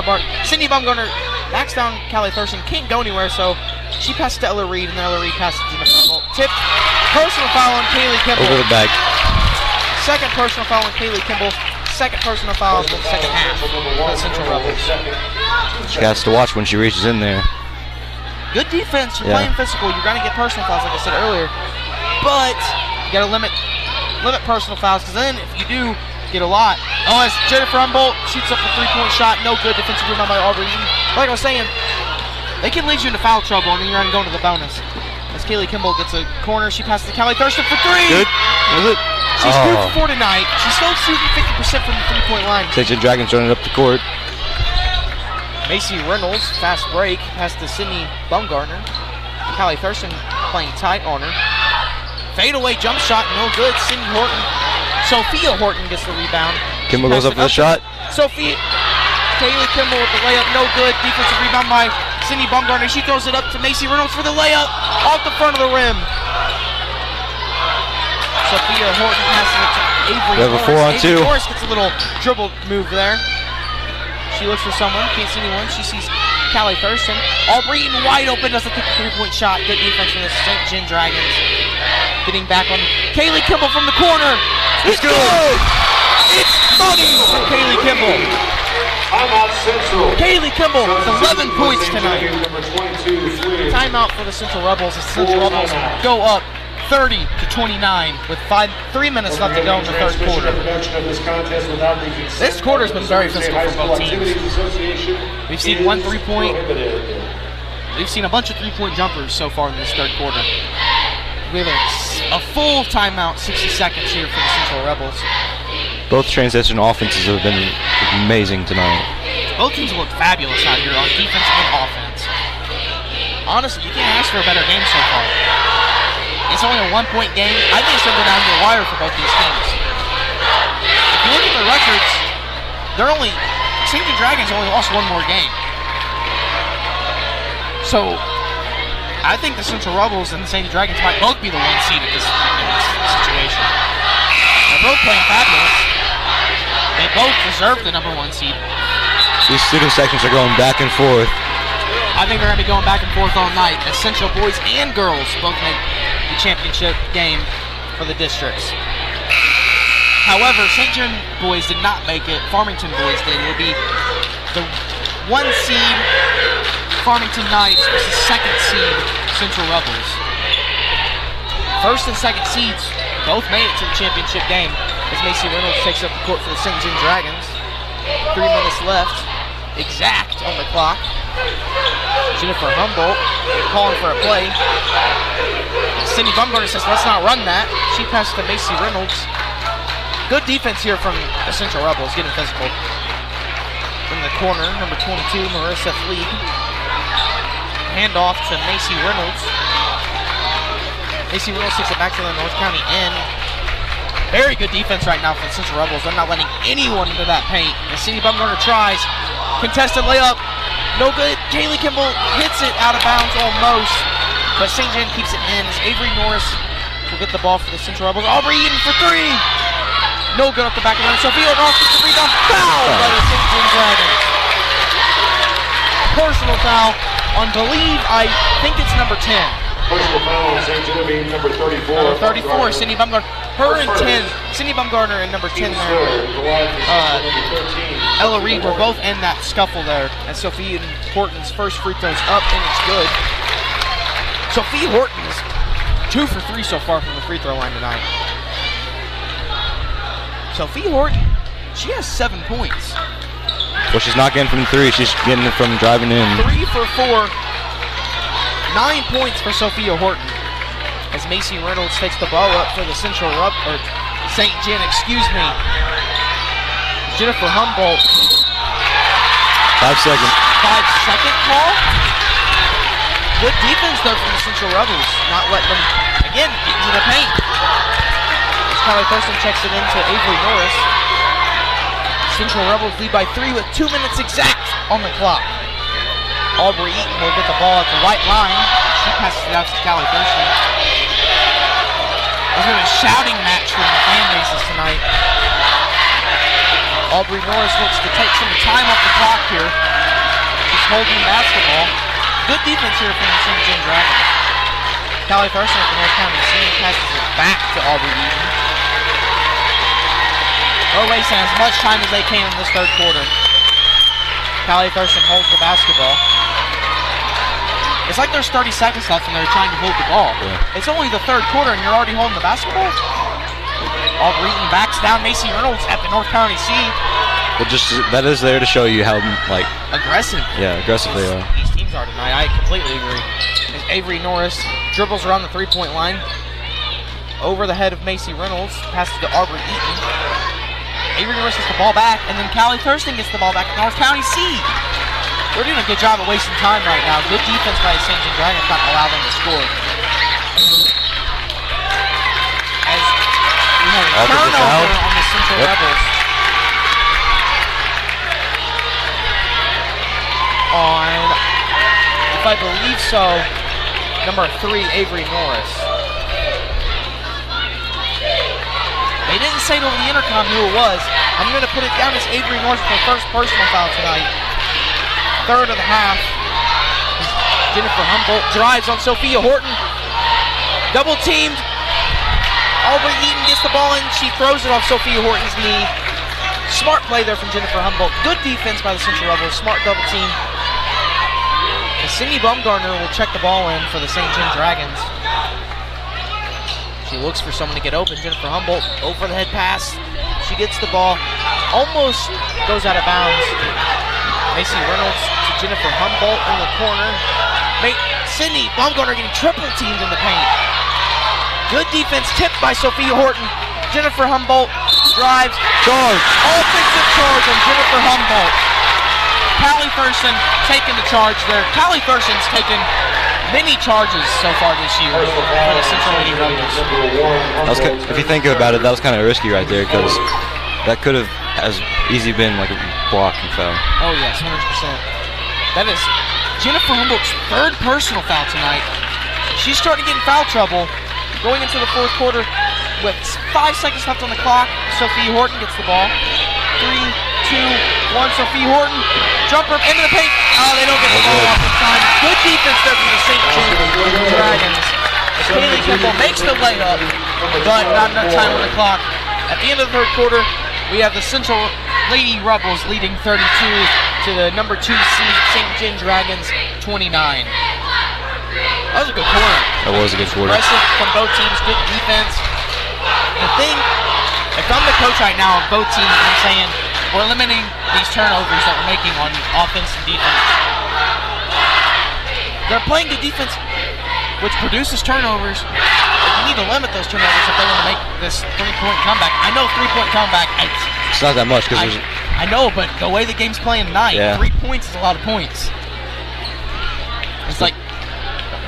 Baumgartner backs down Callie Thurston, can't go anywhere, so she passes to Ella Reed, and then Ella Reed passes to Jennifer Humboldt. Tip, personal foul on Kaylee Kimball. Over the back. Second personal foul on Kaylee Kimball. Second personal foul in the second half for the Central Rebels. She has to watch when she reaches in there. Good defense. You're playing physical. You're going to get personal fouls, like I said earlier. But you got to limit personal fouls, because then if you do get a lot. Oh, as Jennifer Humboldt shoots up a 3-point shot. No good. Defensive rebound by Aubrey Eaton. Like I was saying, they can lead you into foul trouble, and then you're going to go into the bonus. As Kaylee Kimball gets a corner, she passes to Callie Thurston for 3. Good. Was it? She's 2 for 4 tonight. She's still shooting 50% from the 3-point line. St. John Dragons running up the court. Macy Reynolds, fast break, pass to Sydney Baumgartner. Callie Thurston playing tight on her. Fadeaway jump shot, no good. Sydney Horton, Sophia Horton gets the rebound. Kimball goes up for the shot. Kaylee Kimball with the layup, no good. Defensive rebound by Sydney Baumgartner. She throws it up to Macy Reynolds for the layup, off the front of the rim. Sophia Horton passes it to Avery We have a 4-on-2. Avery Norris gets a little dribble move there. She looks for someone, can't see anyone. She sees Callie Thurston. Aubrey Eaton wide open, doesn't take a 3-point shot. Good defense from the St. John Dragons. Getting back on Kaylee Kimball from the corner. It's good! It's money from Kaylee Kimball. Timeout Central. Kaylee Kimball with 11 points tonight. Number 22, 3. Timeout for the Central Rebels. The Central Rebels go up 30-29 with 3 minutes left to go in the third quarter. This quarter's been very physical for both teams. We've seen one 3-point. We've seen a bunch of 3-point jumpers so far in this third quarter. We have a full timeout, 60 seconds here for the Central Rebels. Both transition offenses have been amazing tonight. Both teams look fabulous out here on defense and offense. Honestly, you can't ask for a better game so far. It's only a 1-point game. I think it's going to go down to the wire for both these teams. If you look at the records, St. John Dragons only lost one more game. So, I think the Central Rebels and the St. John Dragons might both be the 1 seed in this situation. They're both playing fabulous. They both deserve the number 1 seed. These student sections are going back and forth. I think they're going to be going back and forth all night as Central boys and girls both make the championship game for the districts. However, St. John boys did not make it. Farmington boys did. It will be the 1 seed Farmington Knights versus 2nd seed Central Rebels. 1st and 2nd seeds both made it to the championship game as Macy Reynolds takes up the court for the St. John Dragons. 3 minutes left, exact on the clock. Jennifer Humboldt calling for a play. Cindy Bumgarner says, let's not run that. She passes to Macy Reynolds. Good defense here from the Central Rebels, getting physical. In the corner, number 22, Marissa Fleeg. Handoff to Macy Reynolds. Macy Reynolds takes it back to the North County end. Very good defense right now for the Central Rebels. They're not letting anyone into that paint. And Cindy Bumgarner tries. Contested layup. No good. Kaylee Kimball hits it out of bounds almost. But St. John keeps it in as Avery Norris will get the ball for the Central Rebels. Aubrey Eaton for 3. No good off the back of the line. Sophia Ross gets the rebound. Foul by the St. John Dragons. Personal foul on I think it's number 10. Personal foul on St. Genevieve, number 34. Number 34, Cindy Bumgarner. Her and 10, Cindy Bumgarner and number 10 there. Ella Reed were both in that scuffle there. And Sophia Horton's first free throw's up, and it's good. Sophia Horton is 2 for 3 so far from the free throw line tonight. Sophia Horton, she has 7 points. Well, she's not getting from 3, she's getting it from driving in. 3 for 4. 9 points for Sophia Horton as Macy Reynolds takes the ball up for the St. John, excuse me. Jennifer Humboldt. 5 seconds. 5-second call. Good defense though from the Central Rebels. Not letting them, again, get into the paint. As Kylie Thurston checks it into Avery Norris. Central Rebels lead by 3 with 2 minutes exact on the clock. Aubrey Eaton will get the ball at the right line. She passes it out to Callie Thurston. There's been a shouting match from the fan bases tonight. Aubrey Norris looks to take some time off the clock here. She's holding the basketball. Good defense here from the St. John Dragons. Callie Thurston from North County Senior passes it back to Aubrey Eaton. They're wasting as much time as they can in this 3rd quarter. Callie Thurston holds the basketball. It's like there's 30 seconds left and they're trying to hold the ball. Yeah. It's only the 3rd quarter and you're already holding the basketball? Aubrey Eaton backs down Macy Reynolds at the North County C. But just that is there to show you how aggressive. Yeah, aggressive they are. These teams are tonight. I completely agree. As Avery Norris dribbles around the 3-point line. Over the head of Macy Reynolds. Passes to Aubrey Eaton. Avery Norris gets the ball back, and then Callie Thurston gets the ball back at North County C. We're doing a good job of wasting time right now. Good defense by the St. John Dragons, not allow them to score. As we have a turnover on the Central Rebels. On, if I believe so, number 3, Avery Norris. They didn't say over the intercom who it was. I'm going to put it down as Avery Norris for the first personal foul tonight. 3rd of the half. Jennifer Humboldt drives on Sophia Horton. Double teamed. Aubrey Eaton gets the ball in. She throws it off Sophia Horton's knee. Smart play there from Jennifer Humboldt. Good defense by the Central Rebels. Smart double team. And Cindy Bumgarner will check the ball in for the St. John Dragons. She looks for someone to get open. Jennifer Humboldt over the head pass. She gets the ball. Almost goes out of bounds. Macy Reynolds to Jennifer Humboldt in the corner. Cindy Bumgarner getting triple teamed in the paint. Good defense tipped by Sophia Horton. Jennifer Humboldt drives. Charge. Offensive charge on Jennifer Humboldt. Callie Thurston taking the charge there. Callie Thurston's taken many charges so far this year for the Central Lady Rebels. If you think about it, that was kind of risky right there because that could have as easily been like a block and foul. Oh yes, 100%. That is Jennifer Humboldt's third personal foul tonight. She's starting to get in foul trouble. Going into the fourth quarter with 5 seconds left on the clock, Sophie Horton gets the ball. 3, 2, 1, Sophie Horton. Jumper into the paint. Oh, they don't get the ball off in time. Good defense there from the St. James Dragons. Kaylee Kimball makes the layup, but not enough time on the clock. At the end of the third quarter, we have the Central Lady Rebels leading 32 to the number 2 seed St. John Dragons 29. That was a good quarter. That was a good quarter. Aggressive from both teams, good defense. The thing, if I'm the coach right now of both teams, I'm saying we're limiting these turnovers that we're making on offense and defense. They're playing good defense, which produces turnovers. But you need to limit those turnovers if they want to make this three-point comeback. I know three-point comeback. It's not that much because I know, but the way the game's playing tonight, 3 points is a lot of points. It's like,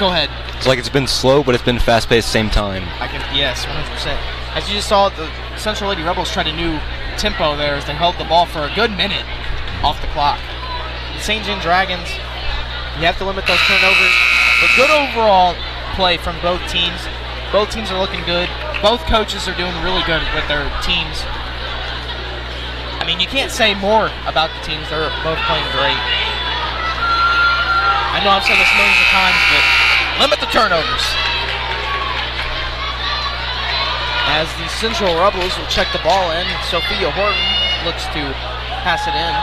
go ahead. It's like it's been slow, but it's been fast-paced at the same time. Yes, 100%. As you just saw, the Central Lady Rebels tried a new tempo there as they held the ball for a good minute off the clock. The St. John Dragons, you have to limit those turnovers. But good overall play from both teams. Both teams are looking good. Both coaches are doing really good with their teams. I mean, you can't say more about the teams. They're both playing great. I know I've said this millions of times, but limit the turnovers. As the Central Rebels will check the ball in, Sophia Horton looks to pass it in.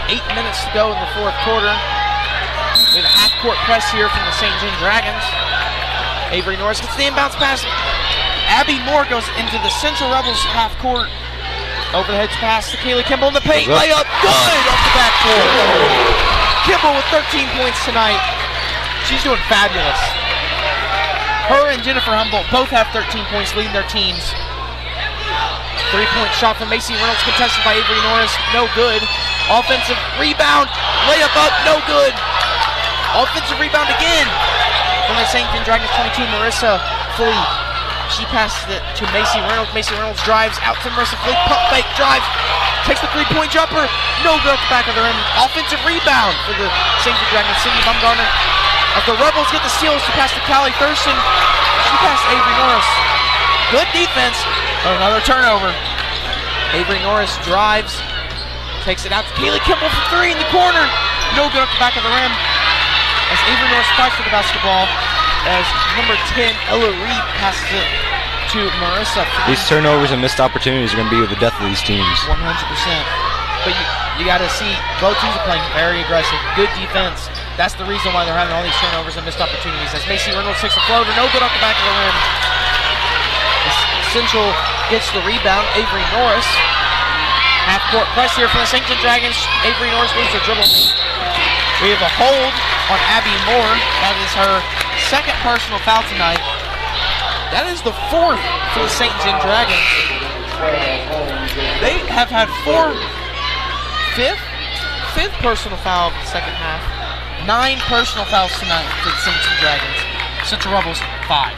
Eight minutes to go in the fourth quarter. We have a half-court press here from the St. John Dragons. Avery Norris gets the inbounds pass. Abby Moore goes into the Central Rebels half-court. Over the head pass to Kaylee Kimball in the paint. Layup good off the backboard. Kimball with 13 points tonight. She's doing fabulous. Her and Jennifer Humboldt both have 13 points leading their teams. 3-point shot from Macy Reynolds contested by Avery Norris. No good. Offensive rebound. Layup up. No good. Offensive rebound again from the St. John Dragons 22, Marissa Fleet. She passes it to Macy Reynolds. Macy Reynolds drives out to Marissa Fleet. Pump fake, drives, takes the 3-point jumper. No good at the back of the rim. Offensive rebound for the St. John Dragons. Cindy Bumgarner. As the Rebels get the steals, she passed to Callie Thurston. She passed to Avery Norris. Good defense, but another turnover. Avery Norris drives, takes it out to Kaylee Kimball for 3 in the corner. No good at the back of the rim. As Avery Norris fights for the basketball, as number 10, Ella Reed passes it to Marissa. These turnovers and missed opportunities are going to be with the death of these teams. 100%. But you got to see, both teams are playing very aggressive, good defense. That's the reason why they're having all these turnovers and missed opportunities. As Macy Reynolds takes a floater, no good off the back of the rim. Central gets the rebound, Avery Norris. Half-court press here from the St. John Dragons. Avery Norris loses her dribble. We have a hold on Abby Moore. That is her second personal foul tonight. That is the 4th for the St. John Dragons. They have had fifth personal foul of the second half. 9 personal fouls tonight for the St. John Dragons. Central Rebels 5.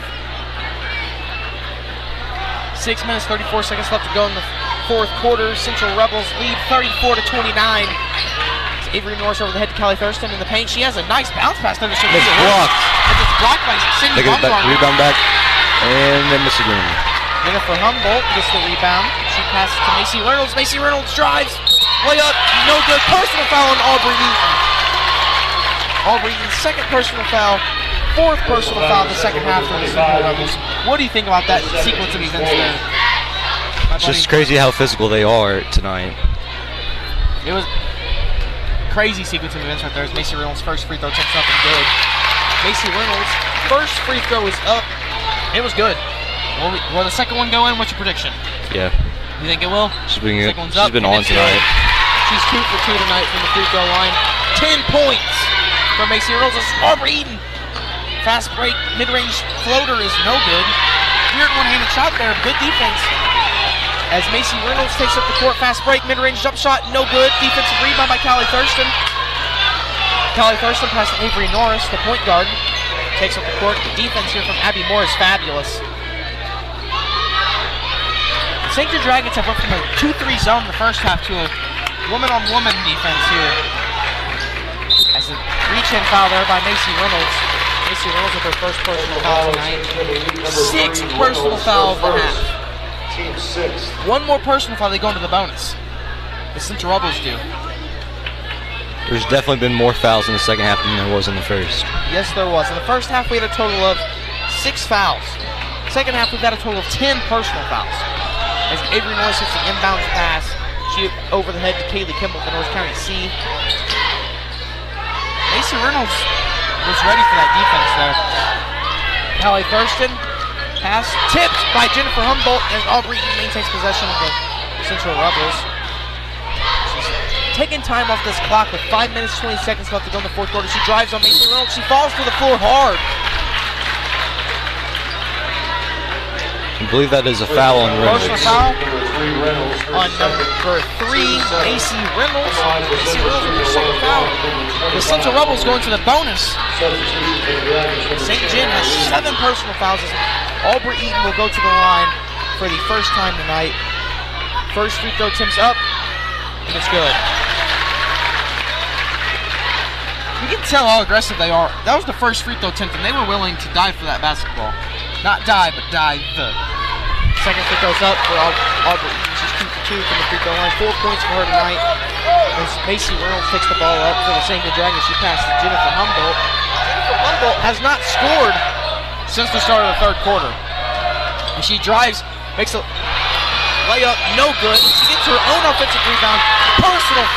6 minutes, 34 seconds left to go in the fourth quarter. Central Rebels lead 34-29. Avery Norris over the head to Callie Thurston in the paint. She has a nice bounce pass there to Sophia. It's blocked. It's blocked by Cindy Bumgarner. Rebound back, and then miss again. Jennifer Humboldt gets the rebound. She passes to Macy Reynolds. Macy Reynolds drives. Layup, no good. Personal foul on Aubrey Eaton. Aubrey Eaton's second personal foul. 4th personal foul in the second half for the Central Rebels. What do you think about that sequence of events there? It's just crazy how physical they are tonight. It was crazy sequence of events right there as Macy Reynolds' first free throw takes something good. Macy Reynolds' first free throw is up. It was good. Will the second one go in? What's your prediction? Yeah. You think it will? She's been on tonight. She's 2 for 2 tonight from the free throw line. 10 points for Macy Reynolds. Aubrey Eaton. Fast break, mid-range floater is no good. Weird one-handed shot there. Good defense as Macy Reynolds takes up the court. Fast break, mid-range jump shot, no good. Defensive rebound by Callie Thurston. Callie Thurston past Avery Norris, the point guard. Takes up the court. The defense here from Abby Moore is fabulous. The St. John Dragons have went from a 2-3 zone in the first half to a woman-on-woman defense here. As a reach-in foul there by Macy Reynolds. Macy Reynolds with her first personal foul tonight. 6 personal fouls in the half. Team 6. One more personal foul, they go into the bonus. The Central Rebels do. There's definitely been more fouls in the second half than there was in the first. Yes, there was. In the first half, we had a total of 6 fouls. Second half, we've had a total of 10 personal fouls. As Avery Norris hits the inbounds pass, she over the head to Kaylee Kimball for North County C. Macy Reynolds was ready for that defense there. Callie Thurston, pass tipped by Jennifer Humboldt, and Aubrey maintains possession of the Central Rebels. She's taking time off this clock with 5 minutes, 20 seconds left to go in the fourth quarter. She drives on Macy Reynolds. She falls to the floor hard. I believe that is a foul on Reynolds. Personal foul on number 3, Macy Reynolds. Macy Reynolds with her second foul. The Central Rebels going to the bonus. St. John has 7 personal fouls. Aubrey Eaton will go to the line for the first time tonight. First free throw attempts up, and it's good. You can tell how aggressive they are. That was the first free throw attempt, and they were willing to dive for that basketball. Not dive, but dive. Second free throw's up for Aubrey Eaton. She's 2 for 2 from the free throw line. 4 points for her tonight. As Macy Reynolds takes the ball up for the St. John Dragons, she passed to Jennifer Humboldt. Jennifer Humboldt has not scored since the start of the third quarter. And she drives, makes a layup, no good. She gets her own offensive rebound. Personal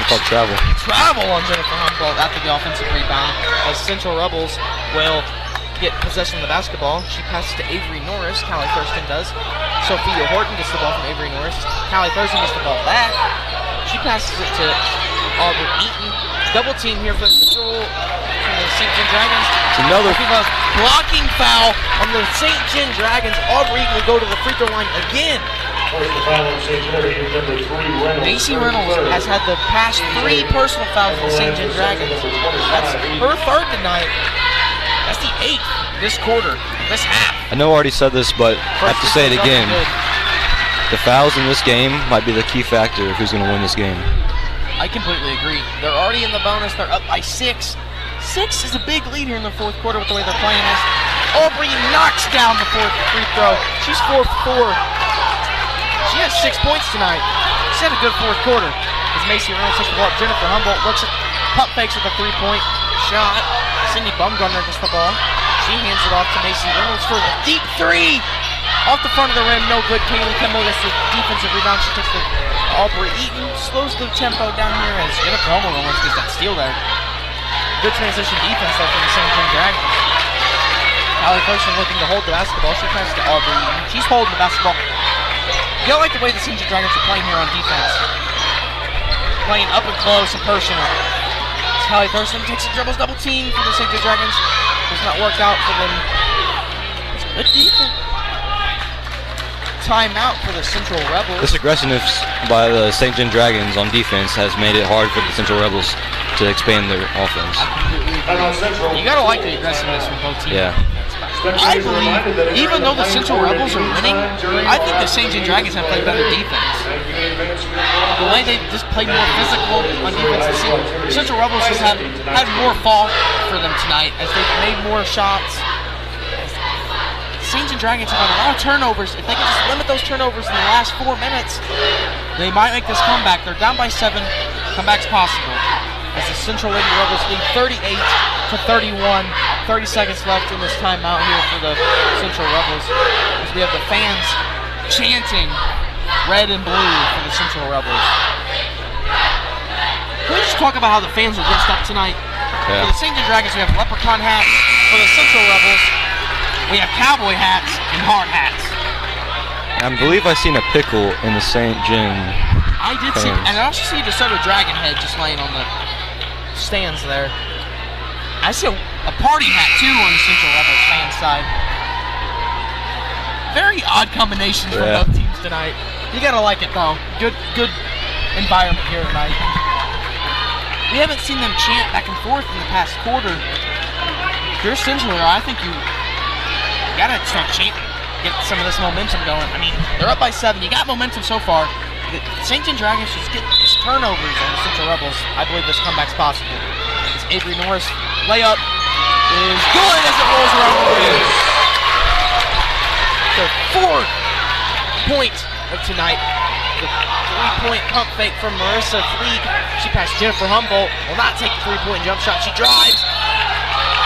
Called travel. travel on Jennifer Humboldt after the offensive rebound. As Central Rebels will get possession of the basketball. She passes to Avery Norris. Callie Thurston does. Sophia Horton gets the ball from Avery Norris. Callie Thurston gets the ball back. She passes it to Aubrey Eaton. Double team here for the St. John Dragons. It's another blocking foul on the St. John Dragons. Aubrey Eaton will go to the free throw line again. Macy Reynolds has had the past 3 personal fouls for the St. John Dragons. That's her third tonight. That's the 8th this quarter, this half. I know I already said this, but I have to say it again. The fouls in this game might be the key factor of who's going to win this game. I completely agree. They're already in the bonus. They're up by 6. 6 is a big lead here in the fourth quarter with the way they're playing this. Aubrey knocks down the 4th free throw. She's 4 for 4. She has 6 points tonight. She's had a good fourth quarter. As Macy Reynolds takes the ball up, Jennifer Humboldt looks at pump fakes with a 3-point shot. Cindy Bumgarner gets the ball. She hands it off to Macy Reynolds for the deep 3. Off the front of the rim, no good. Kaylee Kimball gets the defensive rebound. She takes the Aubrey Eaton. Slows the tempo down here as Jennifer Humboldt almost gets that steal there. Good transition defense though from the St. John Dragons. Callie Thurston looking to hold the basketball. She passes to Aubrey Eaton. She's holding the basketball. You don't like the way the St. John Dragons are playing here on defense. Playing up and close and personal. Callie Thurston takes the dribbles, double team for the St. John Dragons. Does not work out for them. It's good defense. Timeout for the Central Rebels. This aggressiveness by the St. John Dragons on defense has made it hard for the Central Rebels to expand their offense. You gotta like the aggressiveness from both teams. Yeah. I believe, even though the Central Rebels are winning, I think the St. John Dragons have played better defense. The way they just played more physical on defense, the Central Rebels just had more fall for them tonight as they've made more shots. St. John Dragons have had a lot of turnovers. If they can just limit those turnovers in the last 4 minutes, they might make this comeback. They're down by 7. Comeback's possible. As the Central Lady Rebels lead 38-31. 30 seconds left in this timeout here for the Central Rebels. As we have the fans chanting red and blue for the Central Rebels. Can we just talk about how the fans are dressed up tonight? Yeah. For the St. John Dragons, we have leprechaun hats. For the Central Rebels, we have cowboy hats and hard hats. I believe I seen a pickle in the St. John. I did see, and I also see DeSoto Dragon head just laying on the stands there. I see a party hat too on the Central Rebels fan side. Very odd combinations from both teams tonight. You gotta like it though. Good environment here tonight. We haven't seen them chant back and forth in the past quarter. If you're Central, I think you gotta start chanting, get some of this momentum going. I mean, they're up by 7. You got momentum so far. The St. John Dragons just get these turnovers on the Central Rebels. I believe this comeback's possible. This Avery Norris layup is good as it rolls around the rim. Their 4th point of tonight. The 3-point pump fake from Marissa Fleet. She passed Jennifer Humboldt. Will not take the 3-point jump shot. She drives.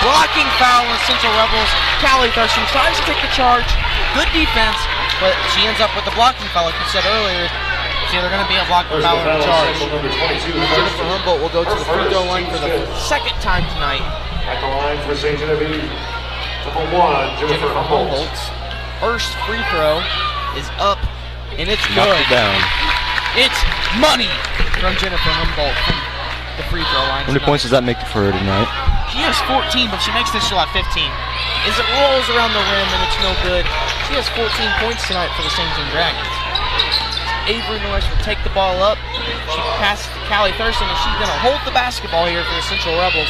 Blocking foul on Central Rebels. Callie Thurston tries to take the charge. Good defense, but she ends up with the blocking foul, like you said earlier. It's either going to be a blocking foul or a charge. Jennifer Humboldt will go to the free throw line for the 2nd time tonight. At the line for St. Genevieve, number 1, Jennifer Humboldt. First free throw is up, and it's good. Knocked it down. It's money from Jennifer Humboldt from the free throw line. How many points does that make for her tonight? She has 14, but she makes this shot 15. As it rolls around the rim and it's no good, she has 14 points tonight for the St. John Dragons. Avery Norris will take the ball up. She passes to Callie Thurston, and she's going to hold the basketball here for the Central Rebels.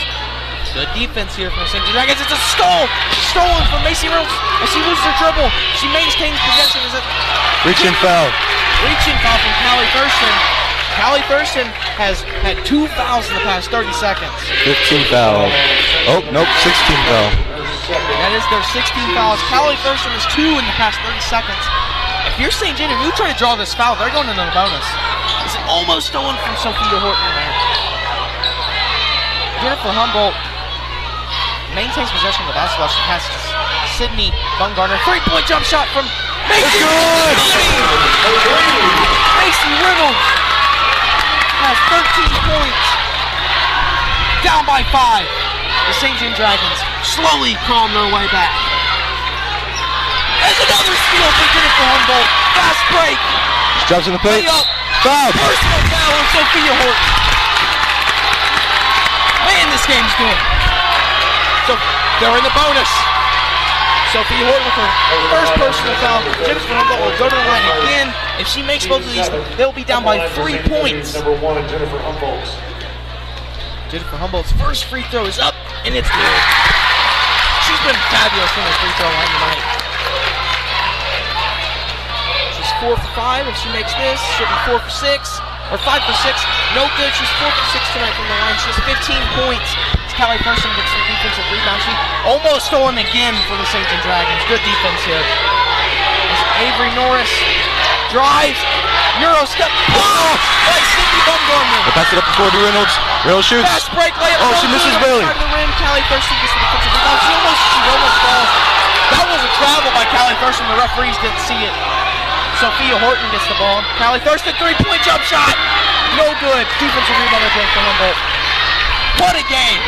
Good defense here from the St. John Dragons. It's a stolen from Macy Reynolds as she loses her dribble. She maintains possession. Reaching foul. Reaching foul from Callie Thurston. Callie Thurston has had 2 fouls in the past 30 seconds. 15 foul. Oh, nope, 16 foul. That is their 16 fouls. Callie Thurston has 2 in the past 30 seconds. If you're St. John, if you try to draw this foul, they're going into the bonus. It's almost stolen from Sophia Horton there. Jennifer Humboldt maintains possession of the basketball. She passes Sydney Bumgarner. 3-point jump shot from Macy. Macy Reynolds has 13 points. Down by 5. The St. John Dragons slowly crawling their way back. There's another steal for Jennifer Humboldt. Fast break. She drops in the paint. Foul. Personal foul on Sophia Horton. Man, this game's good. So they're in the bonus. Sophia Horton with her first personal foul. Jennifer Humboldt will go to the line again. If she makes both of these, they'll be down by 3 points. Number 1, Jennifer Humboldt. Jennifer Humboldt's first free throw is up, and it's good. She's been fabulous from the free throw line tonight. She's 4 for 5. If she makes this, she'll be 4 for 6. Or 5 for 6. No good. She's 4 for 6 tonight from the line. She has 15 points. Callie Thurston gets the defensive rebound. She almost stolen again for the St. John Dragons. Good defense here. As Avery Norris drives. Euro step. Oh! By Sydney Bumgarner. They pass it up to Cody Reynolds. Reynolds shoots. Fast break layup. Oh, she misses Bailey. The rim. Callie Thurston gets the defensive rebound. She almost falls. That was a travel by Callie Thurston. The referees didn't see it. Sophia Horton gets the ball. Callie Thurston 3-point jump shot. No good. Defensive rebound again for Humboldt. What a game!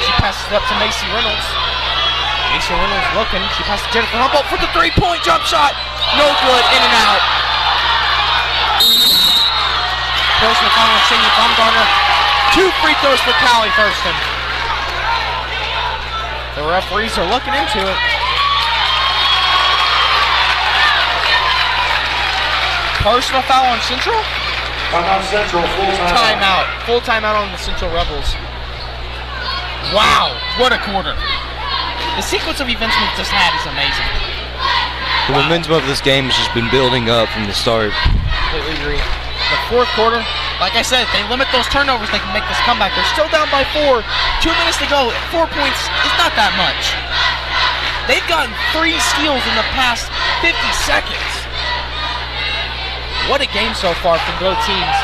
She passes it up to Macy Reynolds. Macy Reynolds looking. She passes to Jennifer Humboldt for the 3-point jump shot. No good. In and out. Personal foul on Sydney Bumgarner. 2 free throws for Callie Thurston. The referees are looking into it. Personal foul on Central? Timeout Central, full timeout. Full timeout on the Central Rebels. Wow, what a quarter. The sequence of events we've just had is amazing. The momentum of this game has just been building up from the start. Completely agree. The 4th quarter, like I said, if they limit those turnovers, they can make this comeback. They're still down by 4. 2 minutes to go. 4 points is not that much. They've gotten 3 steals in the past 50 seconds. What a game so far from both teams.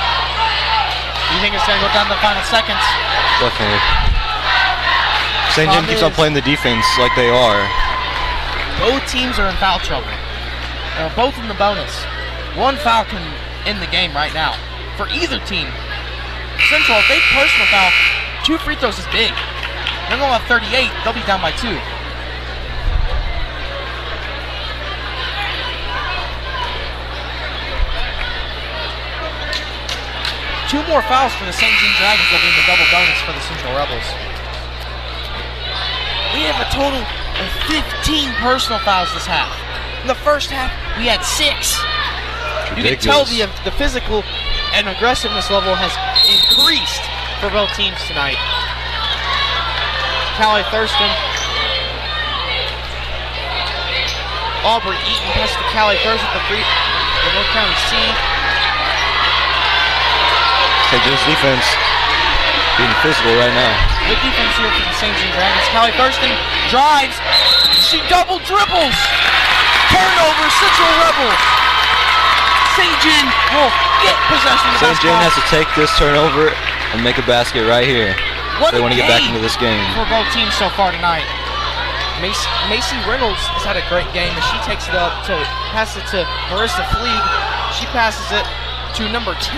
Do you think it's going to go down to the final seconds? Definitely. St. John keeps on playing the defense like they are. Both teams are in foul trouble. They're both in the bonus. 1 foul can end the game right now for either team. Central, if they personal foul, 2 free throws is big. They're going to have 38. They'll be down by 2. Two more fouls for the St. John Dragons will be in the double bonus for the Central Rebels. We have a total of 15 personal fouls this half. In the first half, we had 6. You can tell the physical and aggressiveness level has increased for both teams tonight. Callie Thurston. Aubrey Eaton passes to Callie Thurston at the North County C. St. John's defense being physical right now. Good defense here for the St. John Dragons. Callie Thurston drives. She double dribbles. Turnover, Central Rebels. St. John will get possession of the St. John basketball. has to take this turnover and make a basket right here. What They a want to get back game into this game. for both teams so far tonight. Macy Reynolds has had a great game as she takes it up to pass it to Marissa Fleeg. She passes it to number 10,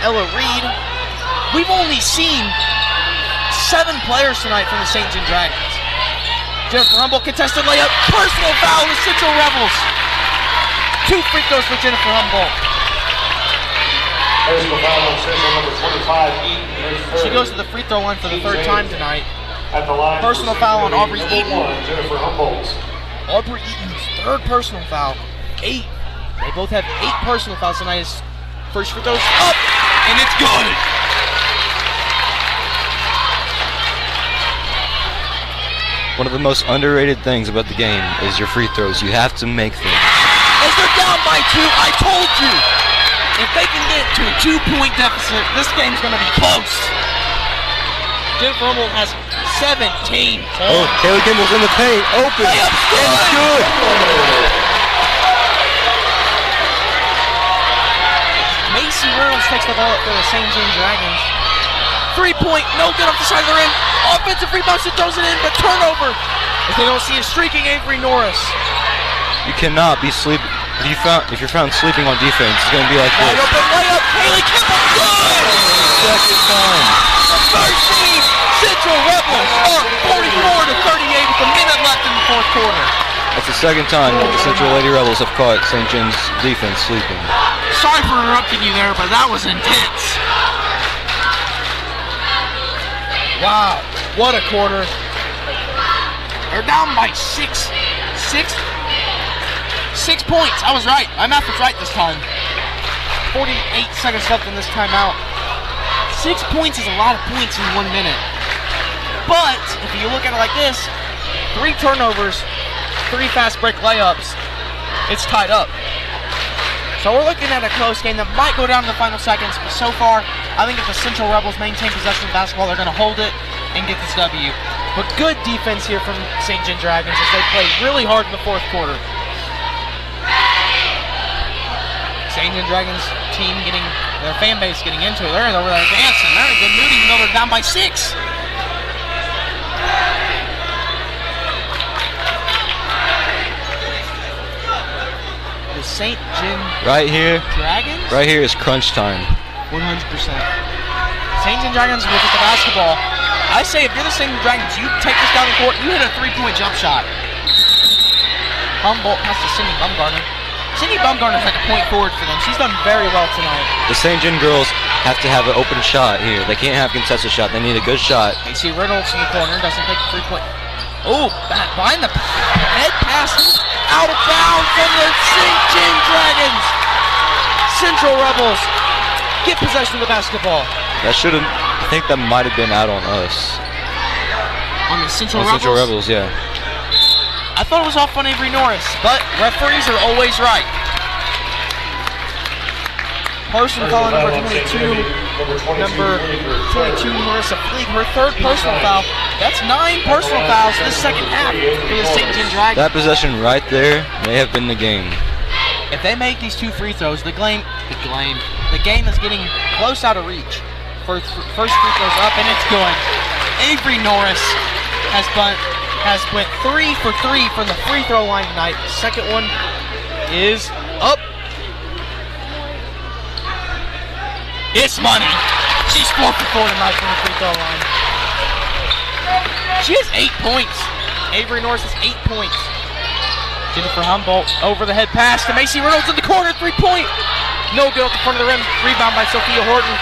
Ella Reed. We've only seen 7 players tonight from the St. John Dragons. Jennifer Humboldt contested layup, personal foul with Central Rebels. 2 free throws for Jennifer Humboldt. Personal foul on Central number 25, Eaton. Her third. She goes to the free throw line for the 3rd time tonight. At the line. Personal foul on Aubrey Eaton. Number 1, Jennifer Humboldt. Aubrey Eaton's 3rd personal foul. 8. They both have 8 personal fouls tonight. His first free throw's up, and it's good. One of the most underrated things about the game is your free throws. You have to make them. As they're down by 2, I told you, if they can get to a 2-point deficit, this game's going to be close. Jennifer Humboldt has 17. Oh, Haley Kimball's in the paint. Open. Layup's good. And good. Macy Reynolds takes the ball up for the St. John Dragons. 3-point, no good off the side of the rim. Offensive rebound, she throws it in, but turnover. If they don't see a streaking Avery Norris. You cannot be sleeping. If you're found sleeping on defense, it's going to be like Wide this. open layup, Haley Kimball, good! Second time. The first team, Central Rebels are 44-38 with a minute left in the 4th quarter. That's the second time that the Central Lady Rebels have caught St. John's defense sleeping. Sorry for interrupting you there, but that was intense. Wow, what a quarter. They're down by 6 points. I was right. My math was right this time. 48 seconds left in this timeout. 6 points is a lot of points in 1 minute. But if you look at it like this, 3 turnovers, 3 fast break layups, it's tied up. So we're looking at a close game that might go down to the final seconds, but so far, I think if the Central Rebels maintain possession of the basketball, they're going to hold it and get this W. But good defense here from St. John Dragons as they play really hard in the 4th quarter. St. John Dragons team getting, their fan base getting into it. They're over there dancing. They're in a good mood even though they're down by 6. The St. John Right here Dragons? is crunch time. 100%. St. John Dragons will get the basketball. I say if you're the St. John Dragons, you take this down the court, you hit a 3-point jump shot. Humboldt has to Cindy Bumgarner. Cindy Bumgarner's like a point forward for them. She's done very well tonight. The St. John girls have to have an open shot here. They can't have contested shot. They need a good shot. You see Reynolds in the corner, doesn't take the 3-point. Oh, behind the head pass, out of bounds from the St. John Dragons. Central Rebels get possession of the basketball. That shouldn't. I think that might have been out on us. On the Central On Rebels? Central Rebels, yeah. I thought it was off on Avery Norris, but referees are always right. Personal foul on number 22, Marissa Fleeg, her 3rd personal foul. That's 9 personal fouls this second half for the St. John Dragons. That possession right there may have been the game. If they make these 2 free throws, the game is getting close out of reach. First free throws up, and it's good. Avery Norris has went 3 for 3 from the free throw line tonight. Second one is up. It's money. She's 4 for 4 tonight from the free throw line. She has 8 points. Avery Norris has 8 points. Jennifer Humboldt over the head pass to Macy Reynolds in the corner, 3-point. No good at the front of the rim. Rebound by Sophia Horton.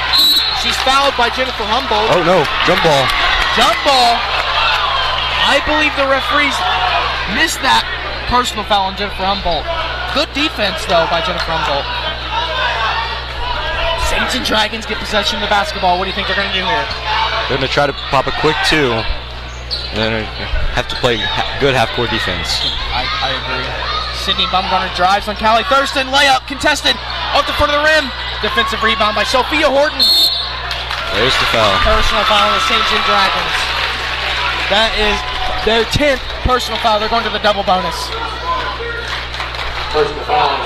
She's fouled by Jennifer Humboldt. Oh no, jump ball. Jump ball. I believe the referees missed that personal foul on Jennifer Humboldt. Good defense, though, by Jennifer Humboldt. Saints and Dragons get possession of the basketball. What do you think they're going to do here? They're going to try to pop a quick 2. And then have to play good half-court defense. I agree. Sydney Bumgarner drives on Callie Thurston. Layup contested off the front of the rim. Defensive rebound by Sophia Horton. There's the foul. Personal foul on the St. John Dragons. That is their 10th personal foul. They're going to the double bonus. Personal foul on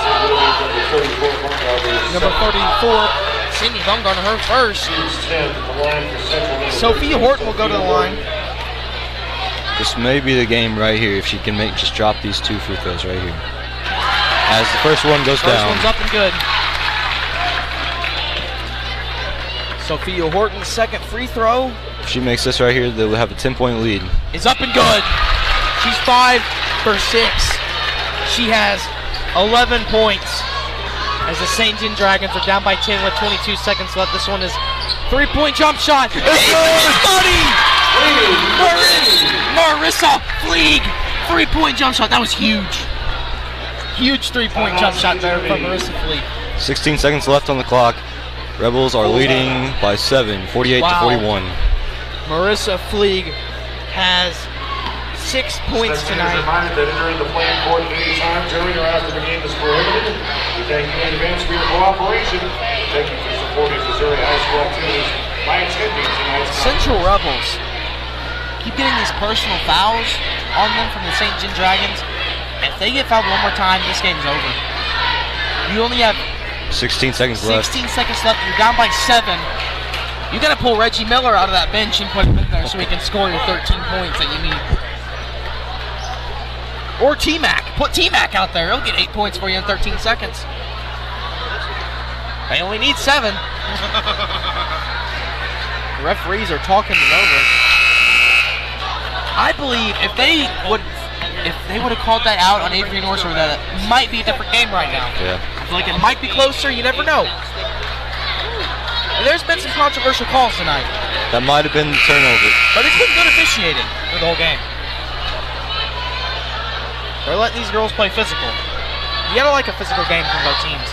Number 34, Sydney Bumgarner, her first. Sophia Horton will go to the line. This may be the game right here if she can just drop these 2 free throws right here. As the first one goes down. First one's up and good. Sophia Horton's second free throw. If she makes this right here, they'll have a 10-point lead. Is up and good. She's 5 for 6. She has 11 points as the St. John Dragons are down by 10 with 22 seconds left. This one is 3-point jump shot. Marissa Fleeg, 3-point jump shot. That was huge. Huge 3-point jump shot there from Marissa Fleeg. 16 seconds left on the clock. Rebels are leading by 7, 48 to 41. Marissa Fleeg has 6 points tonight. Reminded that entering the playing court at any time during or after the game is prohibited. We thank you in advance for your cooperation. Thank you for supporting Missouri high school activities by attending tonight's Central Rebels keep getting these personal fouls on them from the St. John Dragons. If they get fouled one more time, this game's over. You only have 16 seconds left. 16 seconds left. You're down by 7. You got to pull Reggie Miller out of that bench and put him in there so he can score your 13 points that you need. Or T-Mac. Put T-Mac out there. He'll get 8 points for you in 13 seconds. They only need 7. The referees are talking it over. I believe if they would have called that out on Avery North, that might be a different game right now. Yeah. I feel like it might be closer. You never know. And there's been some controversial calls tonight. That might have been the turnover. But it's been good officiating for the whole game. They're letting these girls play physical. You gotta like a physical game from both teams.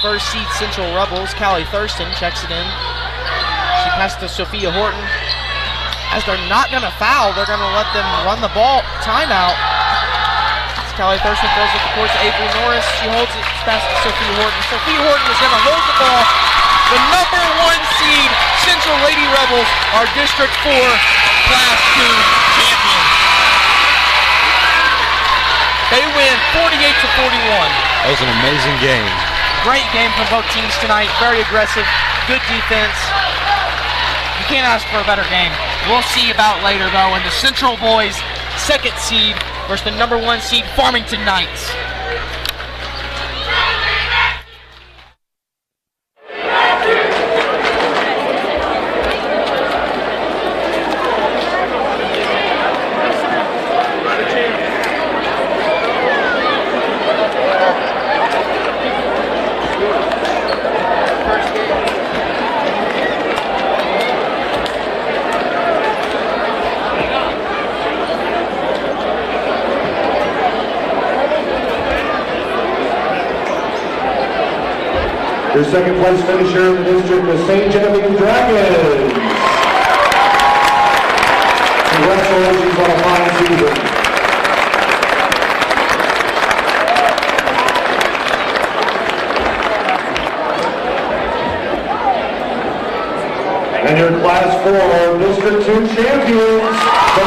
First seed Central Rebels, Callie Thurston checks it in. She passes to Sophia Horton. As they're not gonna foul, they're gonna let them run the ball. Timeout. As Callie Thurston throws it to court to Avery Norris. She holds it, passes to Sophia Horton. Sophia Horton is gonna hold the ball. The number 1 seed Central Lady Rebels are District 4 Class 2 champions. They win 48 to 41. That was an amazing game. Great game from both teams tonight. Very aggressive, good defense. You can't ask for a better game. We'll see about later, though, in the Central Boys 2nd seed versus the number 1 seed Farmington Knights. Your second place finisher in the district, the St. Genevieve Dragons. Congratulations on a fine season. And your Class 4 District 2 champions, the